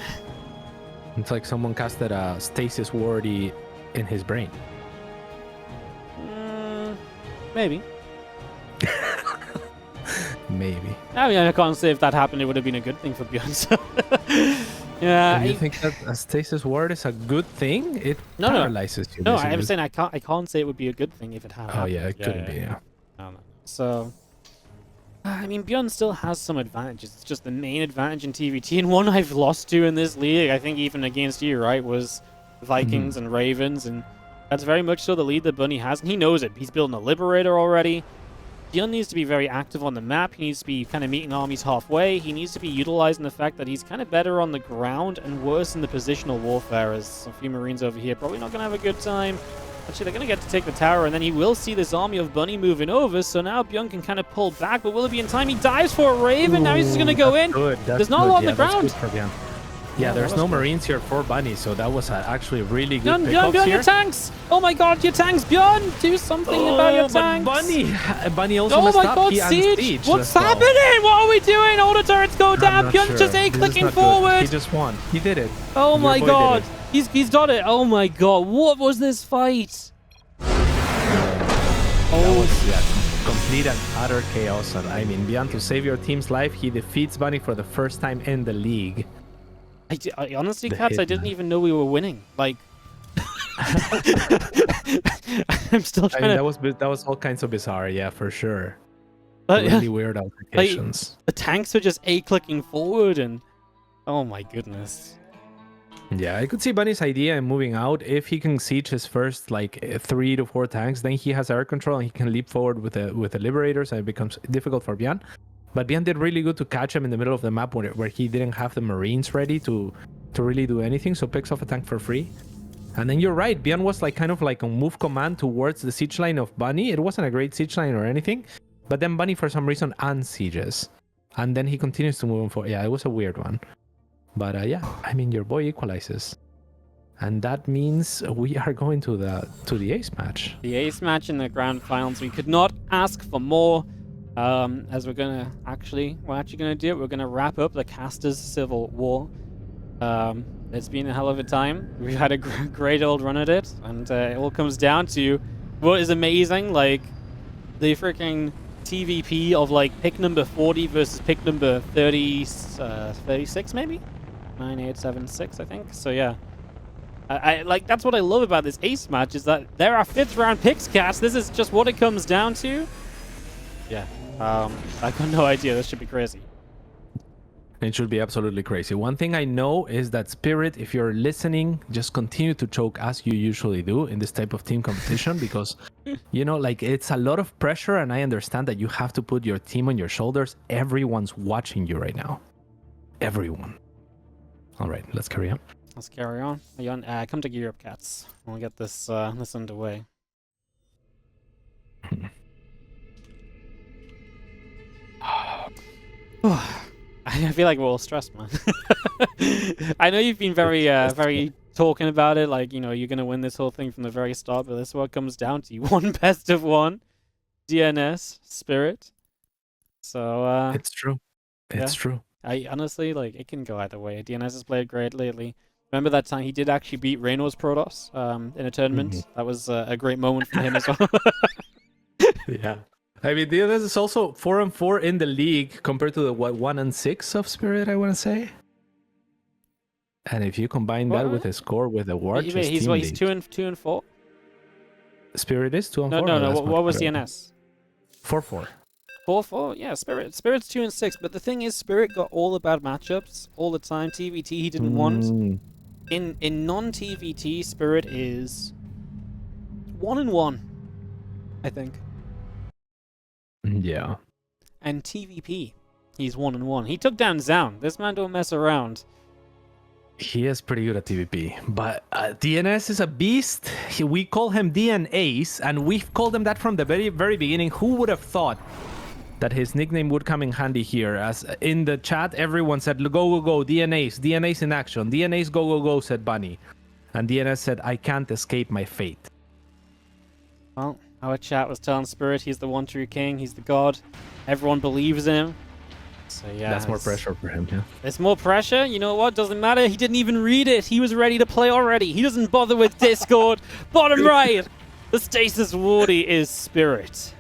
Speaker 2: It's like someone casted a stasis wardy in his brain.
Speaker 1: Maybe.
Speaker 2: Maybe.
Speaker 1: I mean, I can't say if that happened, it would have been a good thing for ByuN. So yeah.
Speaker 2: Do you think that a stasis ward is a good thing? It paralyzes you.
Speaker 1: No,
Speaker 2: basically.
Speaker 1: I'm saying I can't say it would be a good thing if it had happened.
Speaker 2: Oh yeah, it couldn't be. Yeah.
Speaker 1: No. So, I mean, ByuN still has some advantages. It's just the main advantage in TVT, and one I've lost to in this league, I think even against you, right, was Vikings and Ravens, and that's very much so the lead that Bunny has, and he knows it. He's building a Liberator already. ByuN needs to be very active on the map. He needs to be kind of meeting armies halfway. He needs to be utilizing the fact that he's kind of better on the ground and worse in the positional warfare, as a few Marines over here probably not going to have a good time. Actually, they're going to get to take the tower, and then he will see this army of Bunny moving over, so now ByuN can kind of pull back, but will it be in time? He dives for a Raven. Now he's just going to go in. There's not a lot on the ground.
Speaker 2: Yeah, there's no Marines here for Bunny, so that was actually really good
Speaker 1: ByuN,
Speaker 2: here.
Speaker 1: your tanks! Oh my god, your tanks! ByuN, do something about your tanks!
Speaker 2: Bunny also messed up.
Speaker 1: Oh my god, Siege! What's happening? What are we doing? All the turrets go down. ByuN just clicking forward.
Speaker 2: He just won. He did it.
Speaker 1: Oh my god. He's done it. Oh my god. What was this fight?
Speaker 2: That was complete and utter chaos. And I mean, ByuN, to save your team's life, he defeats Bunny for the first time in the league.
Speaker 1: I honestly, Cats, I didn't even know we were winning. Like, I'm still trying to...
Speaker 2: That was all kinds of bizarre, yeah, for sure. Really weird altercations.
Speaker 1: Like, the tanks were just clicking forward, and oh my goodness.
Speaker 2: Yeah, I could see Bunny's idea in moving out. If he can siege his first like 3 to 4 tanks, then he has air control and he can leap forward with the Liberators, and it becomes difficult for ByuN. But ByuN did really good to catch him in the middle of the map where he didn't have the Marines ready to really do anything, so picks off a tank for free. And then you're right, ByuN was like kind of like a move command towards the siege line of Bunny. It wasn't a great siege line or anything, but then Bunny for some reason unsieges. And then he continues to move him forward. Yeah, it was a weird one. But yeah, I mean, your boy equalizes. And that means we are going to the ace match.
Speaker 1: The ace match in the grand finals. We could not ask for more. As we're actually gonna do it. We're gonna wrap up the Casters Civil War. It's been a hell of a time. We've had a great old run at it, and it all comes down to what is amazing, like the freaking TVP of like pick number 40 versus pick number 36 maybe? 9876, I think. So yeah. I like, that's what I love about this ace match, is that there are 5th round picks, Cats. This is just what it comes down to. Yeah. I've got no idea. This should be crazy.
Speaker 2: It should be absolutely crazy. One thing I know is that Spirit, if you're listening, just continue to choke as you usually do in this type of team competition, because, you know, like, it's a lot of pressure, and I understand that you have to put your team on your shoulders. Everyone's watching you right now. Everyone. All right, let's carry on.
Speaker 1: Let's carry on. Come to gear up, Cats. We'll get this this underway. I feel like we're all stressed, man. I know you've been very talking about it, like, you know, you're gonna win this whole thing from the very start, but this is what it comes down to. One best of one, DNS, Spirit. So
Speaker 2: it's true. It's true.
Speaker 1: I honestly, like, it can go either way. DNS has played great lately. Remember that time he did actually beat Reynolds Protoss in a tournament? That was a great moment for him as well.
Speaker 2: Yeah. I mean, DNS is also 4-4 in the league compared to the 1-6 of Spirit, I want to say. And if you combine that with a score with a Ward,
Speaker 1: he's 2-4.
Speaker 2: Spirit is 2-4.
Speaker 1: No. What was DNS?
Speaker 2: 4-4.
Speaker 1: 4-4, yeah. Spirit's 2-6, but the thing is, Spirit got all the bad matchups all the time. TVT he didn't want. In non-TVT, Spirit is 1-1, I think.
Speaker 2: Yeah.
Speaker 1: And TVP, he's 1-1. He took down Zaun. This man don't mess around.
Speaker 2: He is pretty good at PvP, but DNS is a beast. We call him DN Ace, and we've called him that from the very, very beginning. Who would have thought that his nickname would come in handy here? As in the chat, everyone said, go, go, go, DN Ace, DN Ace in action. DN Ace, go, go, go, said Bunny. And DNS said, I can't escape my fate.
Speaker 1: Well, our chat was telling Spirit he's the one true king, he's the god. Everyone believes in him. So yeah,
Speaker 2: that's more pressure for him. Yeah,
Speaker 1: it's more pressure. You know what? Doesn't matter. He didn't even read it. He was ready to play already. He doesn't bother with Discord. Bottom right, the stasis wardy is Spirit.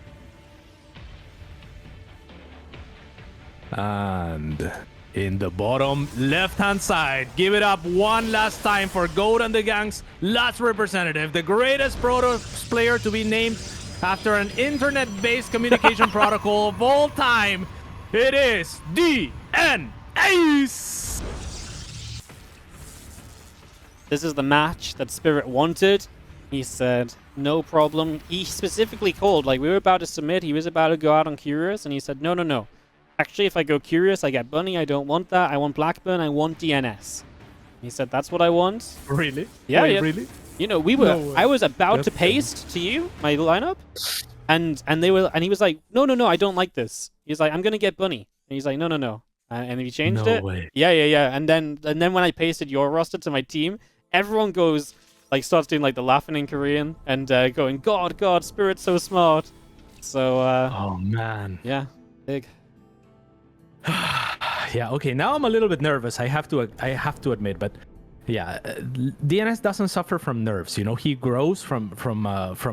Speaker 2: And in the bottom left-hand side, give it up one last time for Goat and the gang's last representative, the greatest Protoss player to be named after an internet-based communication protocol of all time. It is DN Ace!
Speaker 1: This is the match that Spirit wanted. He said, no problem. He specifically called, like, we were about to submit. He was about to go out on Curious, and he said, no, no, no. Actually, if I go Curious, I get Bunny. I don't want that. I want Blackburn. I want DNS. He said, that's what I want.
Speaker 2: Really?
Speaker 1: Yeah,
Speaker 2: Wait,
Speaker 1: yeah.
Speaker 2: Really?
Speaker 1: You know, we were.
Speaker 2: No way.
Speaker 1: I was about to
Speaker 2: That's
Speaker 1: paste to you my lineup, and they were, and he was like, no, no, no, I don't like this. He's like, I'm gonna get Bunny, and he's like, no, no, no, and he changed
Speaker 2: No
Speaker 1: it.
Speaker 2: way.
Speaker 1: Yeah, yeah, yeah. And then when I pasted your roster to my team, everyone goes like starts doing like the laughing in Korean and going, God, Spirit's so smart. So
Speaker 2: Oh man.
Speaker 1: yeah, big.
Speaker 2: Yeah, okay, now I'm a little bit nervous. I have to admit, but yeah, DNS doesn't suffer from nerves. You know, he grows from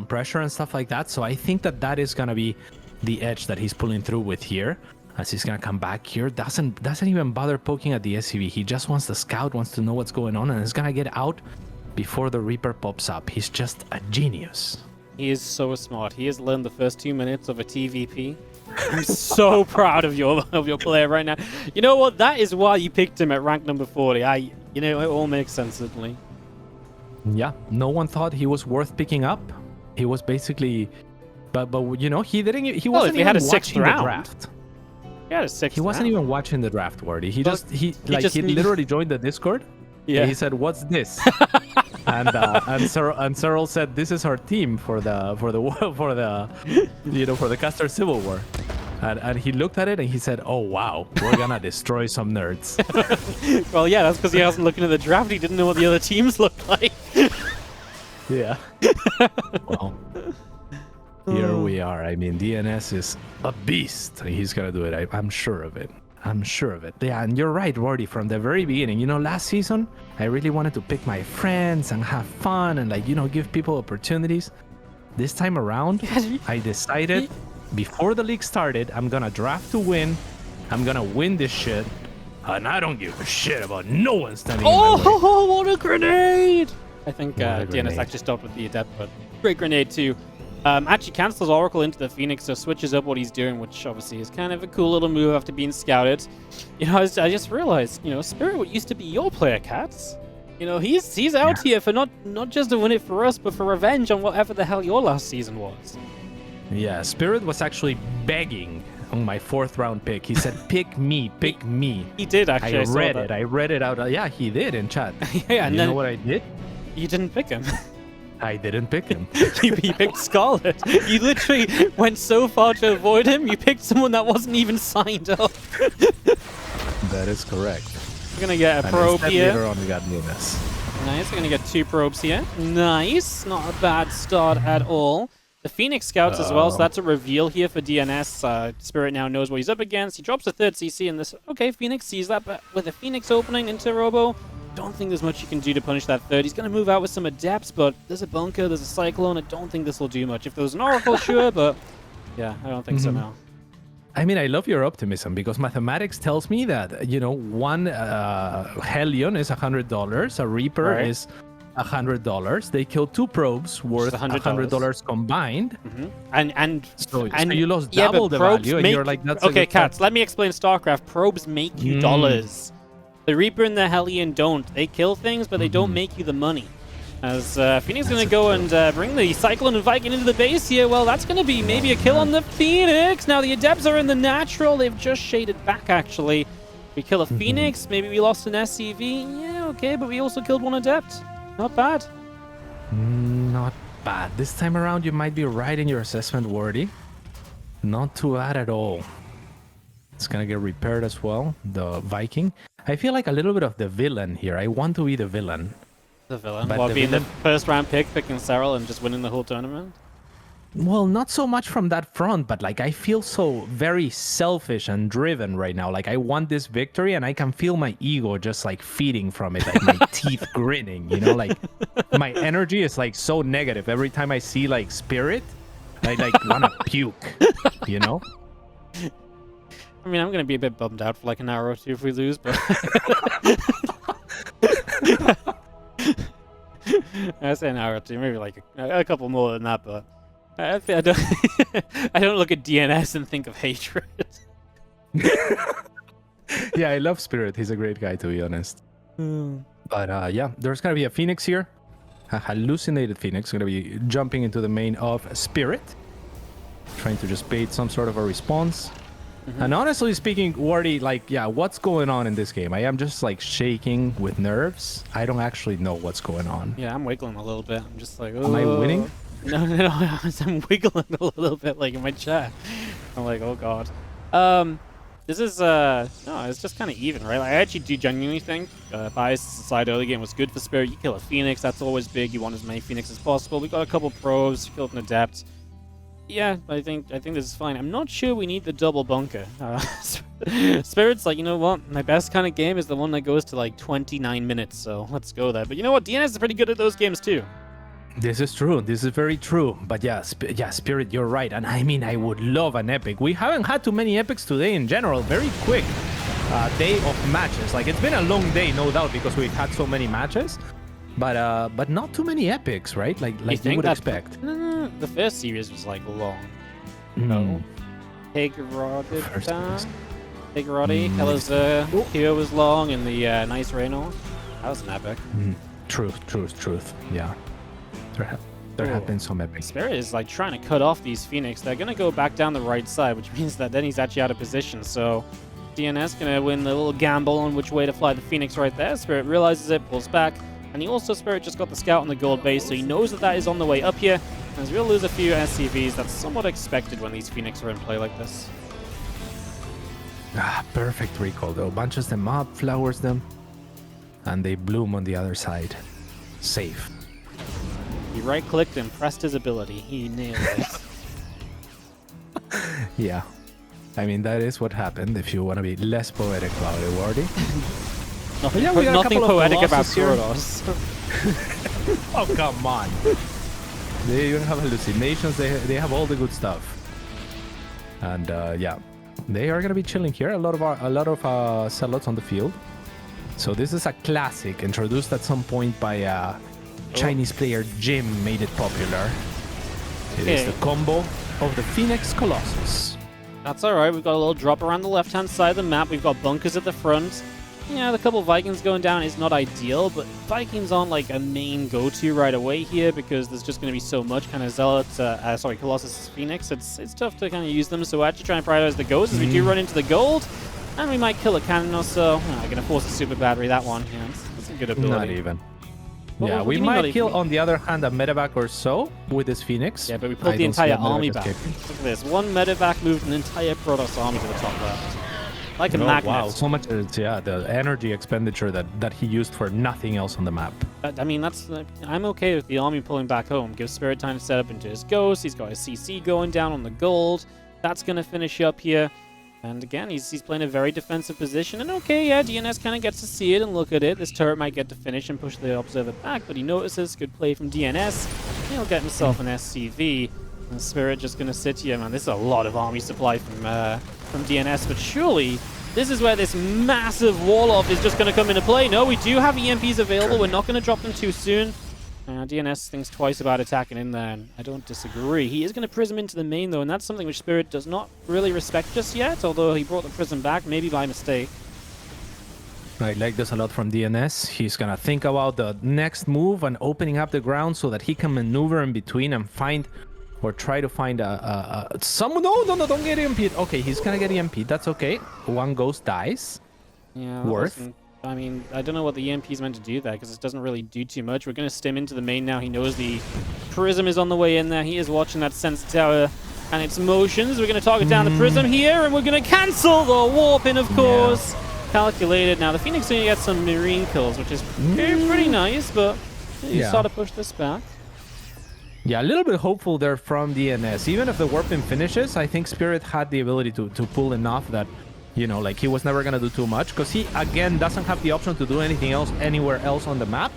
Speaker 2: pressure and stuff like that. So I think that is gonna be the edge that he's pulling through with here, as he's gonna come back here. Doesn't even bother poking at the SCV. He just wants to scout, wants to know what's going on, and is gonna get out before the Reaper pops up. He's just a genius.
Speaker 1: He is so smart. He has learned the first 2 minutes of a TVP. I'm so proud of your player right now. You know what? That is why you picked him at rank number 40. You know, it all makes sense suddenly.
Speaker 2: Yeah, no one thought he was worth picking up. He was basically, but you know, he didn't. He
Speaker 1: Well,
Speaker 2: wasn't
Speaker 1: if he had
Speaker 2: even
Speaker 1: a sixth
Speaker 2: watching
Speaker 1: round.
Speaker 2: the draft.
Speaker 1: He had a 6th
Speaker 2: He wasn't
Speaker 1: round.
Speaker 2: even watching the draft, Wardy. He
Speaker 1: Well,
Speaker 2: just
Speaker 1: he
Speaker 2: he literally joined the Discord.
Speaker 1: Yeah.
Speaker 2: And he said, "What's this?" and Serral said, "This is our team for the you know, for the Caster Civil War." And he looked at it and he said, "Oh wow, we're gonna destroy some nerds."
Speaker 1: Well, yeah, that's because he wasn't looking at the draft. He didn't know what the other teams looked like.
Speaker 2: Yeah. Well, here we are. I mean, DNS is a beast. He's gonna do it. I'm sure of it. I'm sure of it. Yeah, and you're right, Wardy, from the very beginning. You know, last season, I really wanted to pick my friends and have fun and, like, you know, give people opportunities. This time around, I decided before the league started, I'm gonna draft to win. I'm gonna win this shit. And I don't give a shit about no one standing in my way.
Speaker 1: Oh, what a grenade! I think
Speaker 2: What a
Speaker 1: DNS
Speaker 2: grenade.
Speaker 1: actually stopped with the Adept, but great grenade too. Actually cancels Oracle into the Phoenix, so switches up what he's doing, which obviously is kind of a cool little move after being scouted. You know, I just realized, you know, Spirit used to be your player, Cats. You know, he's out here for not just to win it for us, but for revenge on whatever the hell your last season was.
Speaker 2: Yeah, Spirit was actually begging on my 4th round pick. He said, "Pick me, pick me."
Speaker 1: He did actually.
Speaker 2: I
Speaker 1: saw
Speaker 2: read
Speaker 1: that.
Speaker 2: it. I read it out. Yeah, he did in chat.
Speaker 1: Yeah, and
Speaker 2: you
Speaker 1: then
Speaker 2: know what I did?
Speaker 1: you didn't pick him.
Speaker 2: I didn't pick him.
Speaker 1: You picked Scarlet. You literally went so far to avoid him, you picked someone that wasn't even signed up.
Speaker 2: That is correct.
Speaker 1: We're gonna get a
Speaker 2: And
Speaker 1: probe
Speaker 2: instead
Speaker 1: here.
Speaker 2: later on, we got Nunes.
Speaker 1: Nice, we're gonna get 2 probes here. Nice, not a bad start at all. The Phoenix Scouts as well, so that's a reveal here for DNS. Spirit now knows what he's up against. He drops a 3rd CC in this. Okay, Phoenix sees that, but with the Phoenix opening into Robo, don't think there's much you can do to punish that 3rd. He's gonna move out with some Adepts, but there's a Bunker, there's a Cyclone. I don't think this will do much. If there was an Oracle, sure, but yeah, I don't think so now.
Speaker 2: I mean, I love your optimism because mathematics tells me that, you know, one Hellion is $100, a Reaper
Speaker 1: Right.
Speaker 2: is $100. They killed 2 probes worth $100 combined.
Speaker 1: And
Speaker 2: So you lost
Speaker 1: yeah,
Speaker 2: double
Speaker 1: but
Speaker 2: the
Speaker 1: probes
Speaker 2: value, and
Speaker 1: make,
Speaker 2: you're like, that's a
Speaker 1: okay,
Speaker 2: good
Speaker 1: Cats, let me explain StarCraft. Probes make you dollars. The Reaper and the Hellion don't. They kill things, but they don't make you the money. As Phoenix is going to go and bring the Cyclone and Viking into the base here. Well, that's going to be maybe a kill on the Phoenix. Now, the Adepts are in the natural. They've just shaded back, actually. We kill a Phoenix. Maybe we lost an SCV. Yeah, okay, but we also killed one Adept. Not bad.
Speaker 2: Not bad. This time around, you might be right in your assessment, Wardy. Not too bad at all. It's gonna get repaired as well, the Viking. I feel like a little bit of the villain here. I want to be the villain.
Speaker 1: The villain.
Speaker 2: But
Speaker 1: What,
Speaker 2: the
Speaker 1: being
Speaker 2: villain...
Speaker 1: the first round pick, picking Serral and just winning the whole tournament?
Speaker 2: Well, not so much from that front, but like I feel so very selfish and driven right now. Like I want this victory and I can feel my ego just like feeding from it, like my teeth grinning, you know, like my energy is like so negative. Every time I see like Spirit, I like want to puke, you know?
Speaker 1: I mean, I'm going to be a bit bummed out for like an hour or two if we lose, but... I say an hour or two, maybe like a couple more than that, but... I don't, I don't look at DNS and think of hatred.
Speaker 2: Yeah, I love Spirit. He's a great guy, to be honest. But yeah, there's going to be a Phoenix here. A hallucinated Phoenix going to be jumping into the main of Spirit. Trying to just bait some sort of a response. And honestly speaking, Wardy, like, yeah, what's going on in this game? I am just like shaking with nerves. I don't actually know what's going on.
Speaker 1: Yeah, I'm wiggling a little bit. I'm just like, oh.
Speaker 2: Am I winning?
Speaker 1: No, I'm wiggling a little bit, like in my chair. I'm like, oh god. This is no, it's just kind of even, right? Like, I actually do genuinely think bias side early game was good for Spirit. You kill a Phoenix, that's always big. You want as many Phoenix as possible. We got a couple probes, killed an Adept. Yeah, I think this is fine. I'm not sure we need the double bunker. Spirit's like, you know what? My best kind of game is the one that goes to like 29 minutes, so let's go there. But you know what? DNS is pretty good at those games too.
Speaker 2: This is true. This is very true. But yeah, Spirit, you're right. And I mean, I would love an epic. We haven't had too many epics today in general. Very quick day of matches. Like, it's been a long day, no doubt, because we've had so many matches. But not too many epics, right? Like you would expect.
Speaker 1: No. The first series was like long. No. Higrodita. Keller's Q was long, and the Nice Reno. That was an epic.
Speaker 2: Truth. Yeah. There have been some epics.
Speaker 1: Spirit is like trying to cut off these Phoenix. They're going to go back down the right side, which means that then he's actually out of position. So DNS going to win the little gamble on which way to fly the Phoenix right there. Spirit realizes it, pulls back. And he also, Spirit just got the scout on the gold base, so he knows that is on the way up here. And we'll lose a few SCVs. That's somewhat expected when these Phoenix are in play like this.
Speaker 2: Perfect recall, though. Bunches them up, flowers them, and they bloom on the other side. Safe.
Speaker 1: He right-clicked and pressed his ability. He nailed it.
Speaker 2: Yeah. I mean, that is what happened if you want to be less poetic about it, Wardy.
Speaker 1: Nothing poetic about Swordos.
Speaker 2: Oh, come on. They even have hallucinations. They have all the good stuff. And yeah, they are going to be chilling here. A lot of Zealots on the field. So this is a classic introduced at some point by Chinese player Jim, made it popular. It is the combo of the Phoenix Colossus.
Speaker 1: That's alright, we've got a little drop around the left-hand side of the map. We've got bunkers at the front. Yeah, the couple Vikings going down is not ideal, but Vikings aren't like a main go-to right away here because there's just going to be so much kind of Zealots, Colossus Phoenix. It's tough to kind of use them, so we're actually trying to prioritize the goes as we do run into the gold. And we might kill a cannon or so. I'm going to force a super battery, that one. Yeah, that's a good ability.
Speaker 2: Not even. Yeah, we might kill, on the other hand, a medevac or so with this Phoenix.
Speaker 1: Yeah, but we pulled the entire army back. Look at this. One medevac moved an entire Protoss army to the top left. Like a magnet.
Speaker 2: Wow, so much, yeah, the energy expenditure that he used for nothing else on the map.
Speaker 1: I mean, I'm okay with the army pulling back home. Gives Spirit time to set up into his ghost. He's got his CC going down on the gold. That's going to finish up here. And again, he's playing a very defensive position. And okay, yeah, DNS kind of gets to see it and look at it. This turret might get to finish and push the Observer back, but he notices. Good play from DNS. He'll get himself an SCV. And Spirit just going to sit here. Man, this is a lot of army supply from DNS, but surely this is where this massive wall-off is just going to come into play. No, we do have EMPs available. We're not going to drop them too soon. DNS thinks twice about attacking in there, and I don't disagree. He is going to Prism into the main, though, and that's something which Spirit does not really respect just yet, although he brought the Prism back, maybe by mistake.
Speaker 2: I like this a lot from DNS. He's going to think about the next move and opening up the ground so that he can maneuver in between and find, or try to find someone. No, don't get EMP'd. Okay, he's going to get EMP'd. That's okay. One ghost dies.
Speaker 1: Yeah,
Speaker 2: Worth.
Speaker 1: I mean, I don't know what the EMP is meant to do there, because it doesn't really do too much. We're going to stim into the main now. He knows the Prism is on the way in there. He is watching that Sensor Tower and its motions. We're going to target down the Prism here, and we're going to cancel the warp in, of course. Yeah. Calculated. Now, the Phoenix going to get some Marine kills, which is pretty nice, but you sort of push this back.
Speaker 2: Yeah, a little bit hopeful there from DNS. Even if the warping finishes, I think Spirit had the ability to pull enough that, you know, like he was never going to do too much, because he, again, doesn't have the option to do anything else anywhere else on the map.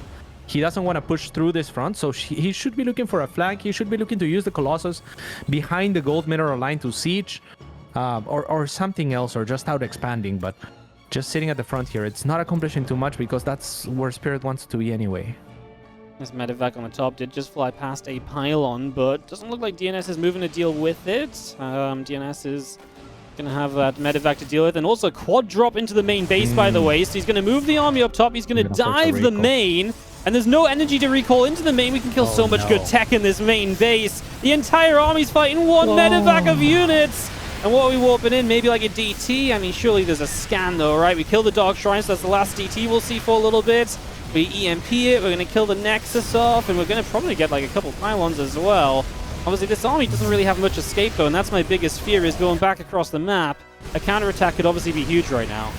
Speaker 2: He doesn't want to push through this front, so he should be looking for a flank. He should be looking to use the Colossus behind the gold mineral line to siege, or something else, or just out expanding. But just sitting at the front here, it's not accomplishing too much, because that's where Spirit wants to be anyway.
Speaker 1: This medevac on the top did just fly past a pylon, but doesn't look like DNS is moving to deal with it. DNS is going to have that medevac to deal with, and also quad drop into the main base, by the way. So he's going to move the army up top. He's going to dive the main, and there's no energy to recall into the main. We can kill so much good tech in this main base. The entire army's fighting one medevac of units. And what are we warping in? Maybe like a DT? I mean, surely there's a scan though, right? We kill the Dark Shrine, so that's the last DT we'll see for a little bit. We EMP it, we're going to kill the Nexus off, and we're going to probably get like a couple pylons as well. Obviously, this army doesn't really have much escape though, and that's my biggest fear, is going back across the map. A counterattack could obviously be huge right now.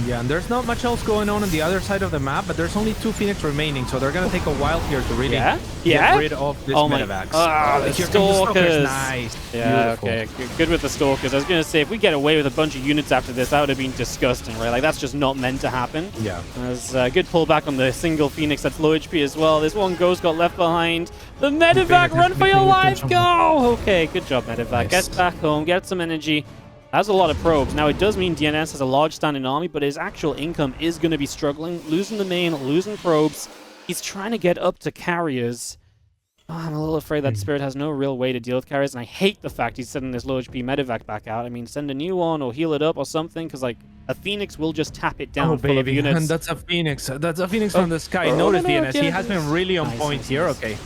Speaker 2: Yeah, and there's not much else going on the other side of the map, but there's only 2 Phoenix remaining, so they're going to take a while here to really get rid of this medevacs.
Speaker 1: The Stalkers.
Speaker 2: Nice.
Speaker 1: Yeah, beautiful. Okay, good with the Stalkers. I was going to say, if we get away with a bunch of units after this, that would have been disgusting, right? Like, that's just not meant to happen.
Speaker 2: Yeah.
Speaker 1: There's a good pullback on the single Phoenix that's low HP as well. This one Ghost got left behind. The medevac, run for your life, go! Okay, good job, medevac.
Speaker 2: Nice.
Speaker 1: Get back home, get some energy. Has a lot of probes. Now, it does mean DNS has a large standing army, but his actual income is going to be struggling. Losing the main, losing probes. He's trying to get up to carriers. Oh, I'm a little afraid that Spirit has no real way to deal with carriers, and I hate the fact he's sending this low HP medevac back out. I mean, send a new one or heal it up or something, because, like, a Phoenix will just tap it down full of units.
Speaker 2: And that's a Phoenix. That's a Phoenix from the sky. Notice DNS. He has been really on point here. Okay.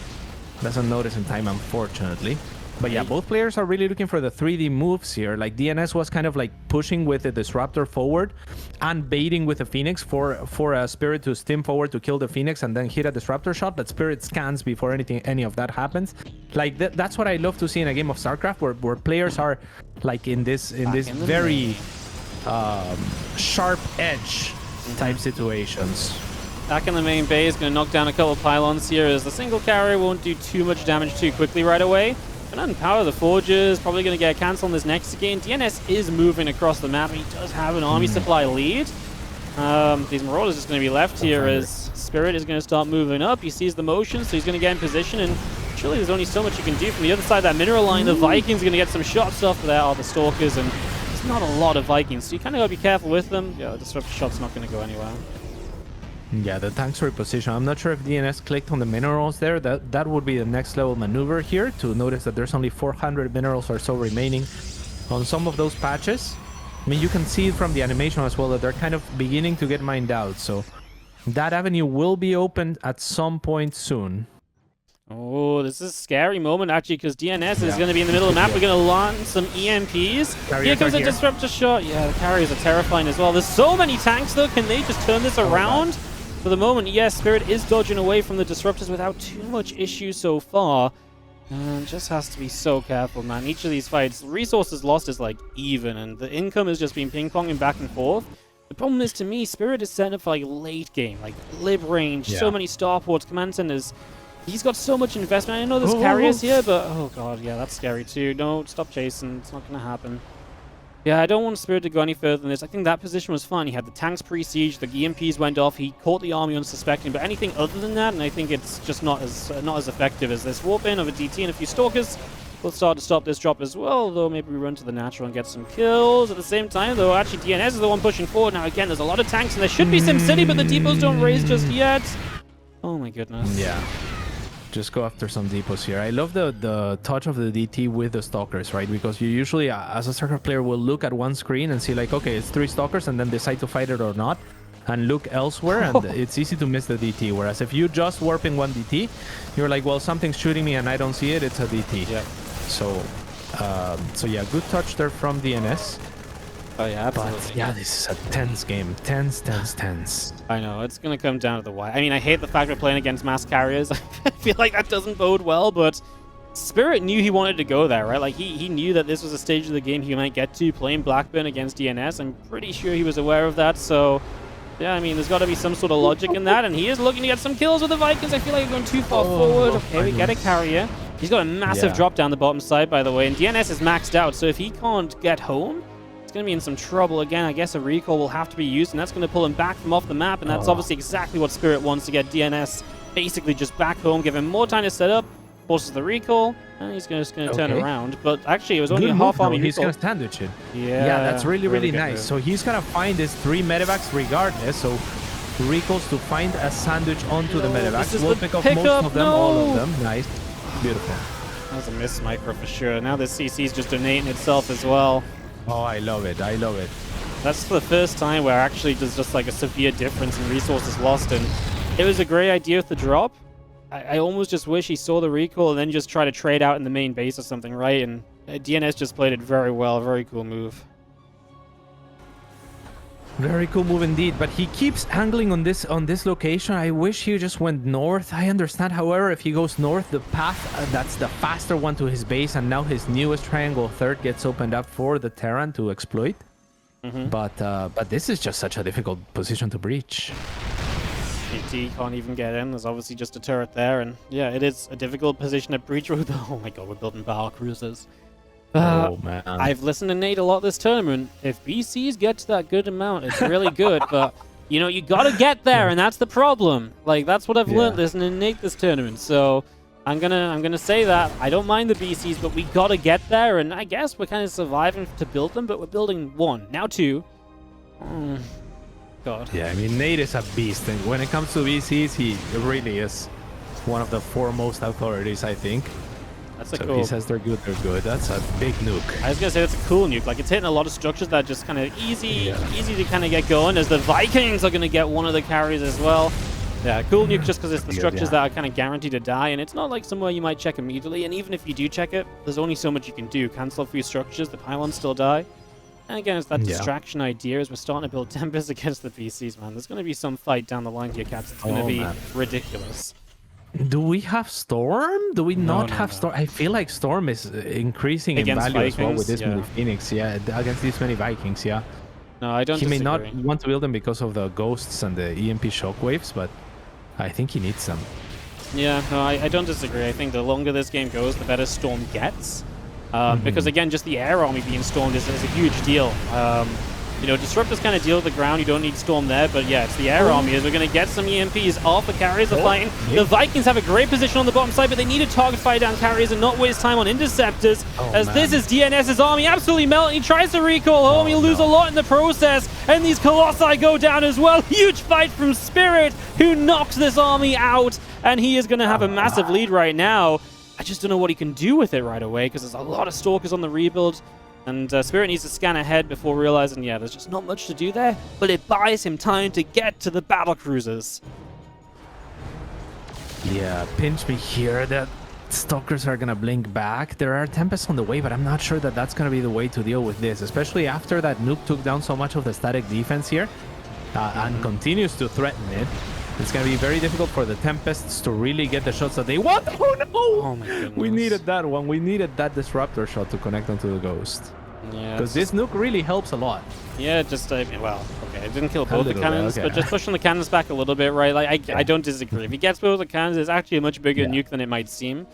Speaker 2: Doesn't notice in time, unfortunately. But yeah, both players are really looking for the 3D moves here. Like, DNS was kind of like pushing with the Disruptor forward and baiting with the Phoenix for a Spirit to stim forward to kill the Phoenix and then hit a Disruptor shot. But Spirit scans before any of that happens. Like, that's what I love to see in a game of StarCraft, where players are like in this very sharp edge type situations.
Speaker 1: Back in the main base, going to knock down a couple of pylons here, as the single carrier won't do too much damage too quickly right away. Gonna unpower the Forges, probably gonna get cancelled on this next game. DNS is moving across the map, and he does have an army supply lead. These Marauders just gonna be left here as Spirit is gonna start moving up. He sees the motion, so he's gonna get in position, and surely there's only so much you can do. From the other side of that mineral line, the Vikings are gonna get some shots off, but there are the Stalkers, and there's not a lot of Vikings, so you kinda gotta be careful with them. Yeah, the Disruptor shot's not gonna go anywhere.
Speaker 2: Yeah, the tanks reposition. I'm not sure if DNS clicked on the minerals there. That would be the next level maneuver here, to notice that there's only 400 minerals or so remaining on some of those patches. I mean, you can see from the animation as well that they're kind of beginning to get mined out. So that avenue will be opened at some point soon.
Speaker 1: Oh, this is a scary moment, actually, because DNS is going to be in the middle of the map. We're going to launch some EMPs. Here comes a Disruptor shot. Yeah, the carriers are terrifying as well. There's so many tanks, though. Can they just turn this around? For the moment, yes, Spirit is dodging away from the Disruptors without too much issue so far. Just has to be so careful, man. Each of these fights, resources lost is like even, and the income has just been ping-ponging back and forth. The problem is, to me, Spirit is set up for like late game, like lib range, so many starports, command centers. He's got so much investment. I know there's carriers here, but oh god, yeah, that's scary too. No, stop chasing. It's not going to happen. Yeah, I don't want Spirit to go any further than this. I think that position was fine. He had the tanks pre-siege, the EMPs went off, he caught the army unsuspecting, but anything other than that, and I think it's just not as effective as this. Warp in of a DT and a few Stalkers will start to stop this drop as well, though maybe we run to the natural and get some kills. At the same time, though, actually DNS is the one pushing forward. Now, again, there's a lot of tanks, and there should be SimCity, but the depots don't raise just yet. Oh my goodness.
Speaker 2: Yeah. Just go after some depots here. I love the touch of the DT with the Stalkers, right? Because you usually, as a StarCraft player, will look at one screen and see like, okay, it's 3 Stalkers, and then decide to fight it or not, and look elsewhere, and it's easy to miss the DT. Whereas if you just warp in one DT, you're like, well, something's shooting me and I don't see it, it's a DT.
Speaker 1: Yeah.
Speaker 2: So yeah, good touch there from DNS.
Speaker 1: Oh yeah, absolutely.
Speaker 2: But yeah, this is a tense game. Tense.
Speaker 1: I know, it's going to come down to the wire. I mean, I hate the fact we're playing against mass carriers. I feel like that doesn't bode well, but Spirit knew he wanted to go there, right? Like, he knew that this was a stage of the game he might get to, playing Blackburn against DNS. I'm pretty sure he was aware of that, so... Yeah, I mean, there's got to be some sort of logic in that, and he is looking to get some kills with the Vikings. I feel like he's going too far forward. Okay, we get a carrier. He's got a massive drop down the bottom side, by the way, and DNS is maxed out, so if he can't get home, it's going to be in some trouble again. I guess a recall will have to be used, and that's going to pull him back from off the map, and that's obviously exactly what Spirit wants, to get DNS basically just back home, give him more time to set up, forces the recall, and he's just going to turn around. But actually, it was only a half army recall.
Speaker 2: He's going to sandwich it.
Speaker 1: Yeah,
Speaker 2: that's really nice. So he's going to find his 3 medevacs regardless, so recalls to find a sandwich onto the medevacs. We'll pick up most of them, all of them. Nice. Beautiful.
Speaker 1: That was a miss micro for sure. Now the CC is just donating itself as well.
Speaker 2: Oh, I love it.
Speaker 1: That's the first time where actually there's just like a severe difference in resources lost, and it was a great idea with the drop. I almost just wish he saw the recall and then just try to trade out in the main base or something, right? And DNS just played it very well. Very cool move.
Speaker 2: Very cool move indeed, but he keeps angling on this location. I wish he just went north. I understand, however, if he goes north, the path that's the faster one to his base, and now his newest triangle third gets opened up for the Terran to exploit. But this is just such a difficult position to breach.
Speaker 1: PT can't even get in. There's obviously just a turret there, and yeah, it is a difficult position to breach with. Oh my god, we're building battle cruisers.
Speaker 2: Oh man,
Speaker 1: I've listened to Nate a lot this tournament. If BCs get to that good amount, it's really good, but you know, you gotta get there, and that's the problem. Like, that's what I've learned listening to Nate this tournament. So I'm gonna say that I don't mind the BCs, but we gotta get there, and I guess we're kind of surviving to build them, but we're building 1, now 2. God.
Speaker 2: Yeah, I mean, Nate is a beast, and when it comes to BCs, he really is one of the foremost authorities, I think.
Speaker 1: That's a
Speaker 2: so
Speaker 1: cool.
Speaker 2: He says they're good. That's a big nuke.
Speaker 1: I was gonna say that's a cool nuke. Like, it's hitting a lot of structures that are just kind of easy to kind of get going. As the Vikings are gonna get one of the carries as well. Yeah, cool nuke just because it's the structures that are kind of guaranteed to die, and it's not like somewhere you might check immediately. And even if you do check it, there's only so much you can do. Cancel a few structures, the pylons still die. And again, it's that distraction idea as we're starting to build Tempest against the PCs, man. There's going to be some fight down the line here, cats. It's going to be ridiculous.
Speaker 2: Do we have Storm? Do we not have Storm? I feel like Storm is increasing against in value Vikings, as well with this many Phoenix. Yeah, against these many Vikings, yeah.
Speaker 1: No, I don't
Speaker 2: He may not want to build them because of the ghosts and the EMP shockwaves, but I think he needs them.
Speaker 1: Yeah, no, I don't disagree. I think the longer this game goes, the better Storm gets. Because again, just the air army being stormed is a huge deal. You know, Disruptors kind of deal with the ground. You don't need Storm there, but yeah, it's the air army as we're going to get some EMPs off. The carriers are fighting. The Vikings have a great position on the bottom side, but they need to target fire down carriers and not waste time on interceptors. This is DNS's army absolutely melting. He tries to recall home. He'll lose a lot in the process, and these Colossi go down as well. Huge fight from Spirit, who knocks this army out, and he is going to have a massive lead right now. I just don't know what he can do with it right away, because there's a lot of Stalkers on the rebuild. And Spirit needs to scan ahead before realizing, yeah, there's just not much to do there. But it buys him time to get to the battle cruisers.
Speaker 2: Yeah, pinch me here. The Stalkers are going to blink back. There are Tempests on the way, but I'm not sure that that's going to be the way to deal with this, especially after that nuke took down so much of the static defense here and continues to threaten it. It's going to be very difficult for the Tempests to really get the shots that they want. Oh, no!
Speaker 1: Oh, my goodness.
Speaker 2: We needed that one. We needed that Disruptor shot to connect onto the Ghost.
Speaker 1: Yeah.
Speaker 2: Because this nuke really helps a lot.
Speaker 1: Yeah, just, well, okay, it didn't kill both the cannons, but just pushing the cannons back a little bit, right? Like, I don't disagree. If he gets both the cannons, it's actually a much bigger nuke than it might seem.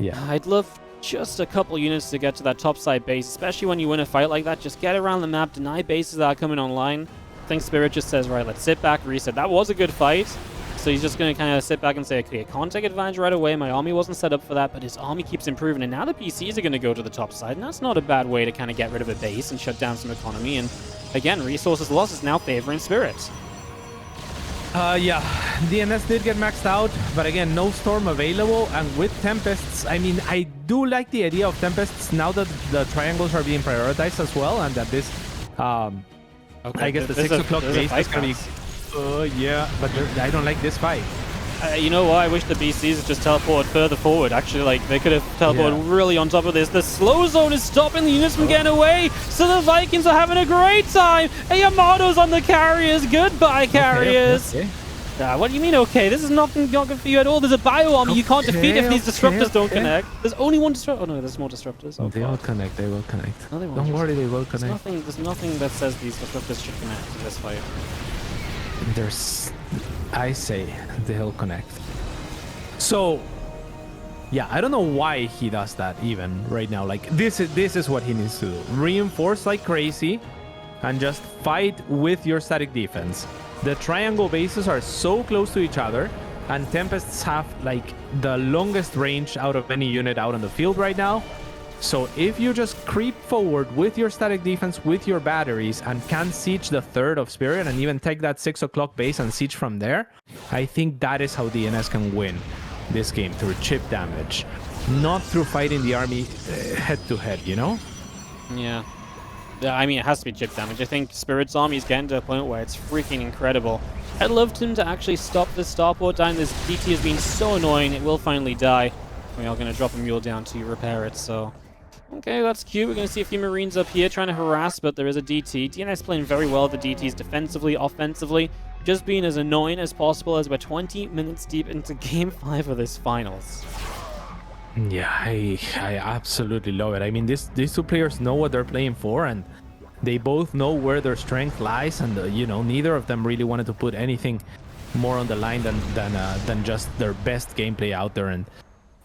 Speaker 2: Yeah.
Speaker 1: I'd love just a couple units to get to that topside base, especially when you win a fight like that. Just get around the map, deny bases that are coming online. I think Spirit just says, right, let's sit back, reset. That was a good fight. So he's just going to kind of sit back and say, okay, I can't take advantage right away. My army wasn't set up for that, but his army keeps improving. And now the PCs are going to go to the top side, and that's not a bad way to kind of get rid of a base and shut down some economy. And again, resources lost is now favoring Spirit.
Speaker 2: Yeah, DNS did get maxed out, but again, no Storm available. And with Tempests, I mean, I do like the idea of Tempests now that the triangles are being prioritized as well, and that this, I guess the 6 o'clock base is going to be... yeah, but I don't like this fight.
Speaker 1: You know what? I wish the BCs had just teleported further forward. Actually, like, they could have teleported really on top of this. The slow zone is stopping the units from getting away, so the Vikings are having a great time. Yamato's on the carriers. Goodbye, carriers.
Speaker 2: Okay.
Speaker 1: What do you mean, okay? This is not good for you at all. There's a bio army you can't defeat if these disruptors don't connect. There's only one disruptor. Oh, no, there's more disruptors. Oh,
Speaker 2: they will connect. They will connect.
Speaker 1: No, they won't.
Speaker 2: Don't worry, they will connect.
Speaker 1: There's nothing that says these disruptors should connect to this fight.
Speaker 2: I say they'll connect. So, yeah, I don't know why he does that even right now. Like, this is what he needs to do. Reinforce like crazy and just fight with your static defense. The triangle bases are so close to each other, and Tempests have like the longest range out of any unit out on the field right now. So if you just creep forward with your static defense, with your batteries, and can siege the third of Spirit and even take that 6 o'clock base and siege from there, I think that is how DNS can win this game, through chip damage, not through fighting the army head-to-head, you know?
Speaker 1: Yeah. Yeah, I mean, it has to be chip damage. I think Spirit's army is getting to a point where it's freaking incredible. I'd love him to actually stop this starport down. This DT has been so annoying, it will finally die. We are going to drop a mule down to repair it, so... Okay, that's cute. We're going to see a few Marines up here trying to harass, but there is a DT. DNS playing very well with the DTs defensively, offensively, just being as annoying as possible as we're 20 minutes deep into Game 5 of this finals.
Speaker 2: Yeah, I absolutely love it. I mean, these two players know what they're playing for, and they both know where their strength lies, and you know, neither of them really wanted to put anything more on the line than just their best gameplay out there, and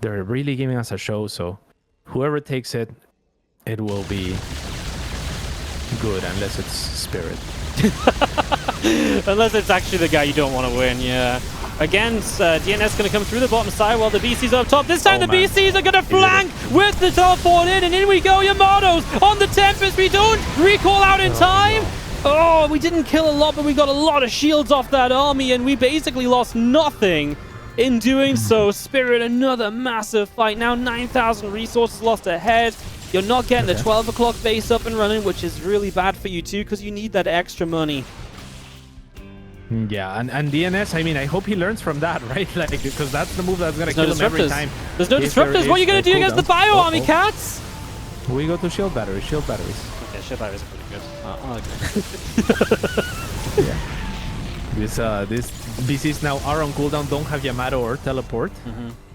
Speaker 2: they're really giving us a show. So whoever takes it, it will be good, unless it's Spirit.
Speaker 1: Unless it's actually the guy you don't want to win, yeah. Again, DNS going to come through the bottom side while the BCs are up top. This time the BCs are going to flank with the teleport in, and in we go. Yamato's on the Tempest. We don't recall out in time. Oh, we didn't kill a lot, but we got a lot of shields off that army, and we basically lost nothing in doing so. Spirit, another massive fight. Now 9,000 resources lost ahead. You're not getting the 12 o'clock base up and running, which is really bad for you too, because you need that extra money.
Speaker 2: Yeah, and DNS, I mean, I hope he learns from that, right? Like, because that's the move that's going to kill him every time.
Speaker 1: There's no disruptors. What are you going to do against the bio army, cats?
Speaker 2: We go to shield batteries, shield batteries.
Speaker 1: Okay, shield batteries are pretty good.
Speaker 2: Yeah. These BCs now are on cooldown, don't have Yamato or teleport.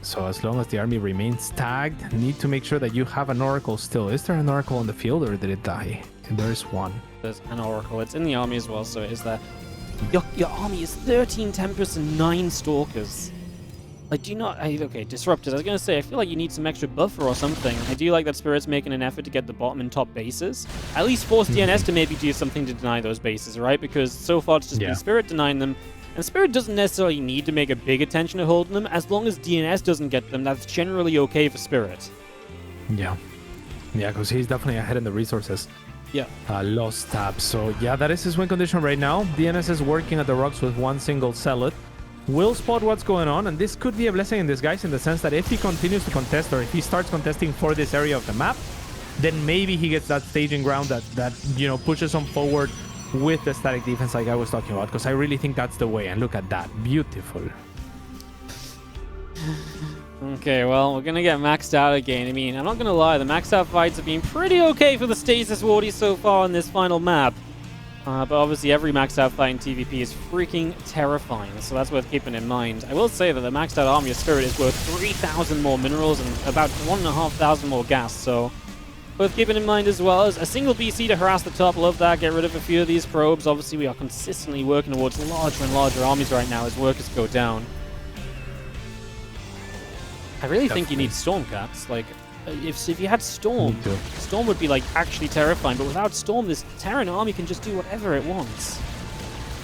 Speaker 2: So as long as the army remains tagged, need to make sure that you have an oracle still. Is there an oracle on the field, or did it die? There is one.
Speaker 1: There's an oracle. It's in the army as well, so it is there. Your army is 13 Tempests and 9 Stalkers. Like, do you not... okay, Disruptors. I was going to say, I feel like you need some extra buffer or something. I do like that Spirit's making an effort to get the bottom and top bases. At least force DNS to maybe do something to deny those bases, right? Because so far it's just been Spirit denying them. And Spirit doesn't necessarily need to make a big attention to holding them. As long as DNS doesn't get them, that's generally okay for Spirit.
Speaker 2: Yeah. Yeah, because he's definitely ahead in the resources.
Speaker 1: Yeah.
Speaker 2: Lost tab. So yeah, that is his win condition right now. DNS is working at the rocks with one single zealot. Will spot what's going on, and this could be a blessing in disguise in the sense that if he continues to contest, or if he starts contesting for this area of the map, then maybe he gets that staging ground that you know, pushes him forward with the static defense like I was talking about, because I really think that's the way. And look at that. Beautiful.
Speaker 1: Okay, well, we're going to get maxed out again. I mean, I'm not going to lie, the maxed out fights have been pretty okay for the Stasis Wardies so far on this final map. But obviously every maxed out fight in TVP is freaking terrifying, so that's worth keeping in mind. I will say that the maxed out army of Spirit is worth 3,000 more minerals and about 1,500 more gas, so worth keeping in mind as well. As a single BC to harass the top, love that, get rid of a few of these probes. Obviously we are consistently working towards larger and larger armies right now as workers go down. I really think you need Stormcats. Like, if you had Storm, Storm would be like actually terrifying. But without Storm, this Terran army can just do whatever it wants.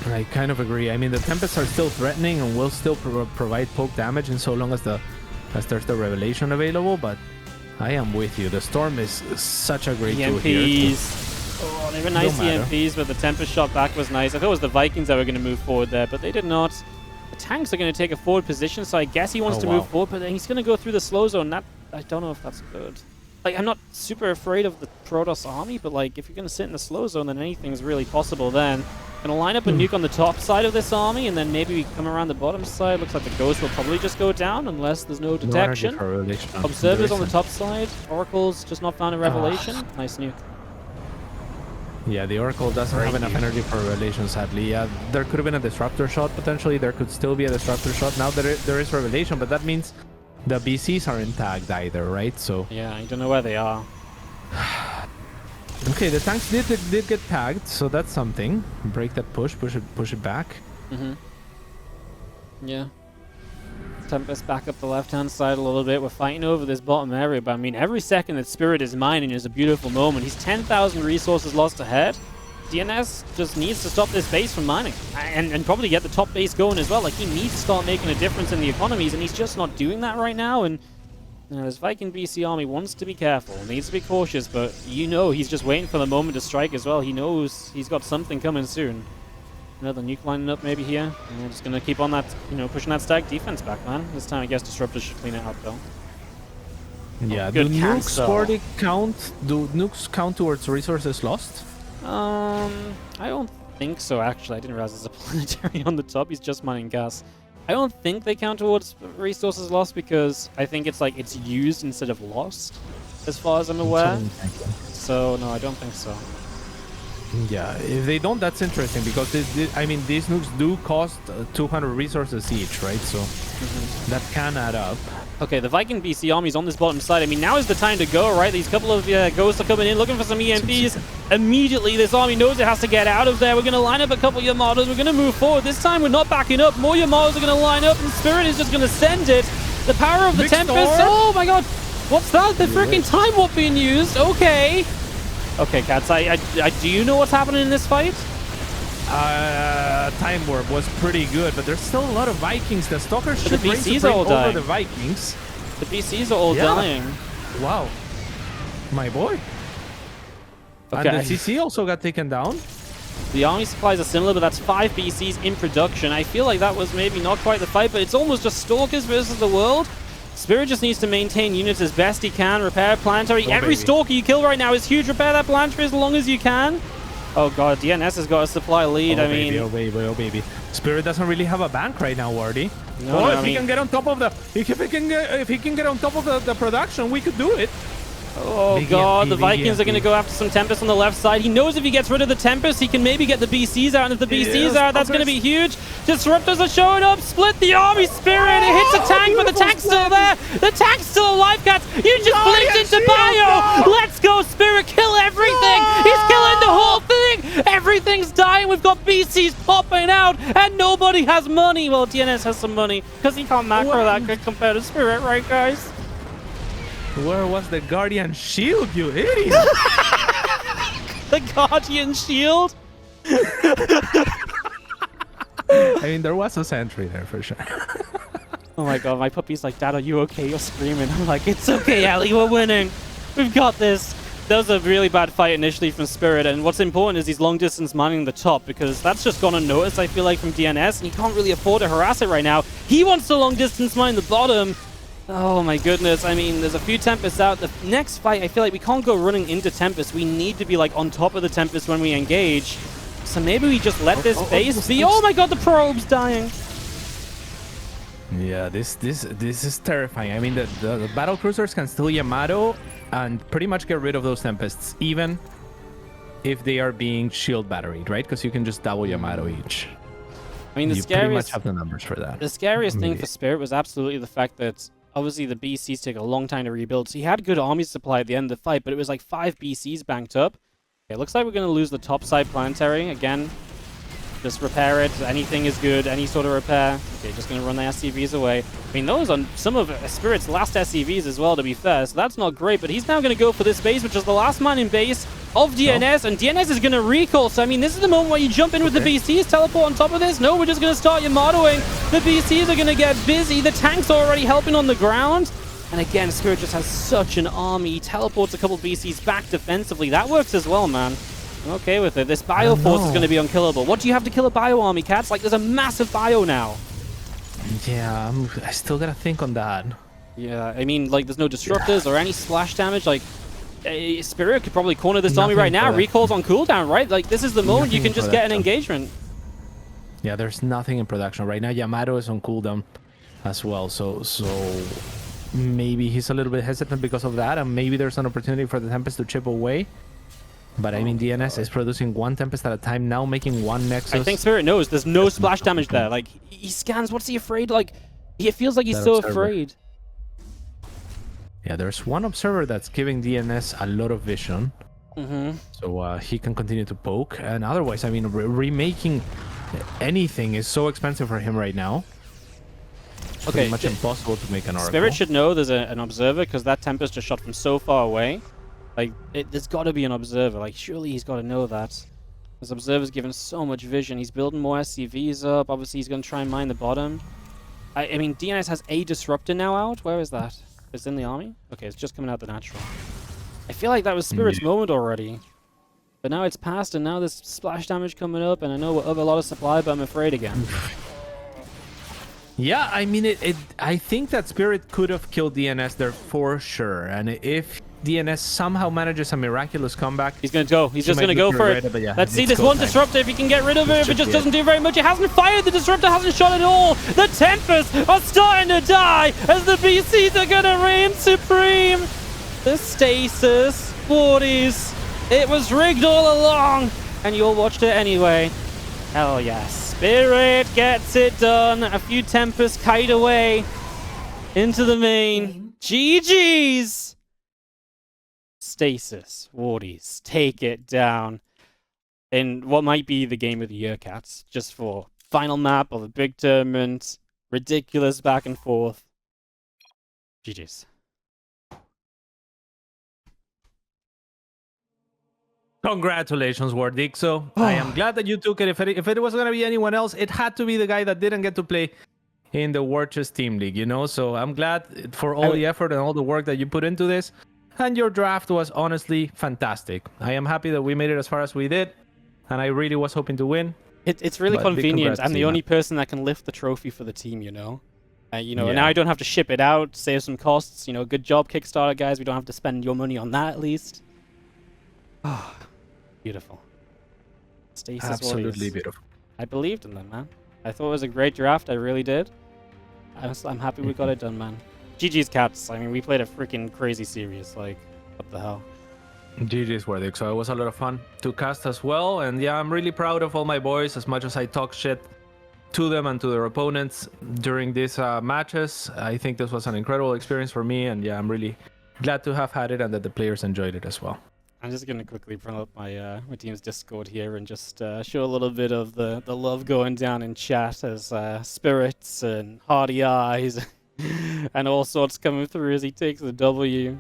Speaker 2: I kind of agree. I mean, the Tempests are still threatening and will still provide poke damage, in so long as there's the Revelation available. But I am with you. The Storm is such a great tool here.
Speaker 1: Oh, they were nice EMPs, but the Tempest shot back was nice. I thought it was the Vikings that were going to move forward there, but they did not. The tanks are going to take a forward position, so I guess he wants to move forward, but then he's going to go through the slow zone. That, I don't know if that's good. like, I'm not super afraid of the Protoss army, but like, if you're gonna sit in the slow zone, then anything's really possible then. Gonna line up a nuke on the top side of this army, and then maybe we come around the bottom side. Looks like the Ghost will probably just go down, unless there's no detection. Observers on the top side. Oracle's just not found a Revelation. Nice nuke.
Speaker 2: Yeah, the Oracle doesn't have enough energy for Revelation, sadly. Yeah, there could have been a Disruptor shot, potentially. There could still be a Disruptor shot. Now there is Revelation, but that means the BCs aren't tagged either, right? So
Speaker 1: yeah, I don't know where they are.
Speaker 2: Okay, the tanks did get tagged, so that's something. Break that push it back.
Speaker 1: Yeah. Tempest back up the left-hand side a little bit. We're fighting over this bottom area, but I mean, every second that Spirit is mining is a beautiful moment. He's 10,000 resources lost ahead. DNS just needs to stop this base from mining, and probably get the top base going as well. Like, he needs to start making a difference in the economies, and he's just not doing that right now. And this Viking BC army wants to be careful, needs to be cautious, but you know he's just waiting for the moment to strike as well. He knows he's got something coming soon. Another nuke lining up maybe here. And we're just going to keep on that, pushing that stack defense back, man. This time I guess Disruptors should clean it out, though.
Speaker 2: Yeah, do nukes count? Do nukes count towards resources lost?
Speaker 1: I don't think so, actually. I didn't realize there's a planetary on the top. He's just mining gas. I don't think they count towards resources lost because I think it's like it's used instead of lost, as far as I'm aware. So no, I don't think so.
Speaker 2: Yeah, if they don't, that's interesting because I mean, these nukes do cost 200 resources each, right? So that can add up.
Speaker 1: Okay, the Viking BC army's on this bottom side. I mean, now is the time to go, right? These couple of ghosts are coming in, looking for some EMPs. Immediately, this army knows it has to get out of there. We're going to line up a couple of Yamatos. We're going to move forward. This time, we're not backing up. More Yamatos are going to line up, and Spirit is just going to send it. The power of the Tempest. Oh, my God. What's that? The freaking Time Warp being used. Okay. Okay, Cats, do you know what's happening in this fight?
Speaker 2: Time Warp was pretty good, but there's still a lot of Vikings. The Stalkers should bring over the Vikings.
Speaker 1: The BCs are all dying.
Speaker 2: Wow. My boy. Okay. And the CC also got taken down.
Speaker 1: The army supplies are similar, but that's 5 BCs in production. I feel like that was maybe not quite the fight, but it's almost just Stalkers versus the world. Spirit just needs to maintain units as best he can. Repair planetary. Every Stalker you kill right now is huge. Repair that planetary as long as you can. Oh god, DNS has got a supply lead.
Speaker 2: Oh baby. Spirit doesn't really have a bank right now, Wardy.
Speaker 1: No,
Speaker 2: if he can get on top of the if he can get on top of the production, we could do it.
Speaker 1: Oh god, the Vikings are going to go after some Tempest on the left side. He knows if he gets rid of the Tempest, he can maybe get the BCs out. And if the BCs are out, that's going to be huge. Disruptors are showing up. Split the army. Spirit, it hits a tank, but the tank's still there. The tank's still alive, Cats. You just blinked into Bio. Let's go, Spirit. Kill everything. He's killing the whole thing. Everything's dying. We've got BCs popping out, and nobody has money. Well, DNS has some money because he can't macro that good compared to Spirit, right, guys?
Speaker 2: Where was the Guardian Shield, you idiot?
Speaker 1: The Guardian Shield?
Speaker 2: I mean, there was a sentry there for sure.
Speaker 1: Oh my god, my puppy's like, Dad, are you okay? You're screaming. I'm like, it's okay, Ellie, we're winning. We've got this. That was a really bad fight initially from Spirit, and what's important is he's long distance mining the top, because that's just gone unnoticed, I feel like, from DNS, and he can't really afford to harass it right now. He wants to long distance mine the bottom. Oh my goodness, I mean, there's a few Tempests out. The next fight, I feel like we can't go running into Tempest. We need to be like on top of the Tempest when we engage. So maybe we just let this base be. Oh my god, the probe's dying.
Speaker 2: Yeah, this is terrifying. I mean, the battle cruisers can still Yamato and pretty much get rid of those Tempests, even if they are being shield batteried, right? Because you can just double Yamato each.
Speaker 1: I mean,
Speaker 2: you pretty much have the numbers for that.
Speaker 1: The scariest thing for Spirit was absolutely the fact that obviously the BCs take a long time to rebuild. So he had good army supply at the end of the fight, but it was like 5 BCs banked up. Okay, it looks like we're going to lose the top side planetary. Again, just repair it. Anything is good. Any sort of repair. Okay, just going to run the SCVs away. I mean, those are some of Spirit's last SCVs as well, to be fair. So that's not great, but he's now going to go for this base, which is the last mining base of DNS, and DNS is going to recall. So, I mean, this is the moment where you jump in with the BCs, teleport on top of this. No, we're just going to start Yamatoing. The BCs are going to get busy. The tanks are already helping on the ground. And again, Spirit just has such an army. He teleports a couple BCs back defensively. That works as well, man. I'm okay with it. This bio force is going to be unkillable. What do you have to kill a bio army, Cats? Like, there's a massive bio now.
Speaker 2: Yeah, I still got to think on that.
Speaker 1: Yeah, I mean, like, there's no disruptors or any splash damage. Like, Spirit could probably corner this army right now. Recall's on cooldown, right? Like, this is the moment you can just get an engagement.
Speaker 2: Yeah, there's nothing in production right now. Yamato is on cooldown as well, so maybe he's a little bit hesitant because of that, and maybe there's an opportunity for the Tempest to chip away. But I mean, DNS is producing one Tempest at a time now, making one Nexus.
Speaker 1: I think Spirit knows there's no splash damage there. Like, he scans. What's he afraid? Like, it feels like he's so afraid.
Speaker 2: Yeah, there's one observer that's giving DNS a lot of vision. So he can continue to poke. And otherwise, I mean, remaking anything is so expensive for him right now. It's pretty much impossible to make an Oracle.
Speaker 1: Spirit should know there's an observer because that Tempest just shot from so far away. Like, there's got to be an observer. Like, surely he's got to know that. This observer's given so much vision. He's building more SCVs up. Obviously, he's going to try and mine the bottom. I mean, DNS has a disruptor now out. Where is that? It's in the army? Okay, it's just coming out the natural. I feel like that was Spirit's moment already. But now it's past, and now there's splash damage coming up, and I know we're up a lot of supply, but I'm afraid again.
Speaker 2: Yeah, I mean, I think that Spirit could have killed DNS there for sure. And if DNS somehow manages a miraculous comeback,
Speaker 1: he's going to go. He's just going to go for it.
Speaker 2: Yeah,
Speaker 1: let's see this one disruptor, if he can get rid of it. If it just doesn't do very much, it hasn't fired. The disruptor hasn't shot at all. The Tempest are starting to die as the BCs are going to reign supreme. The stasis, 40s. It was rigged all along, and you all watched it anyway. Hell yes. Spirit gets it done. A few Tempests kite away into the main. GG's. Stasis, Wardies, take it down in what might be the game of the year, cats. Just for final map of a big tournament, ridiculous back and forth. GG's.
Speaker 2: Congratulations, Wardixo. I am glad that you took it. If it was going to be anyone else, it had to be the guy that didn't get to play in the Warchess Team League, you know? So I'm glad for all the effort and all the work that you put into this. And your draft was honestly fantastic. I am happy that we made it as far as we did. And I really was hoping to win.
Speaker 1: It's really convenient. I'm the only person that can lift the trophy for the team, you know? And now I don't have to ship it out, save some costs. You know, good job, Kickstarter, guys. We don't have to spend your money on that, at least. Oh, beautiful. Stasis
Speaker 2: Absolutely
Speaker 1: Warriors.
Speaker 2: beautiful.
Speaker 1: I believed in them, man. I thought it was a great draft. I really did. I'm happy we got it done, man. GG's, cats. I mean, we played a freaking crazy series. Like, what the hell?
Speaker 2: GG's, Wardic. So it was a lot of fun to cast as well. And yeah, I'm really proud of all my boys, as much as I talk shit to them and to their opponents during these matches. I think this was an incredible experience for me. And yeah, I'm really glad to have had it and that the players enjoyed it as well.
Speaker 1: I'm just going to quickly bring up my team's Discord here and just show a little bit of the love going down in chat as Spirits and Hardy Eyes and all sorts coming through as he takes the W.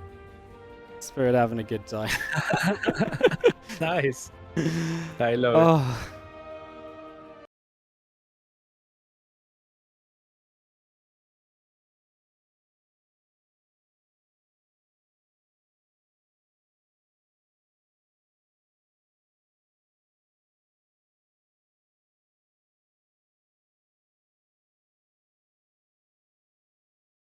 Speaker 1: Spirit having a good time.
Speaker 2: Nice. I love it.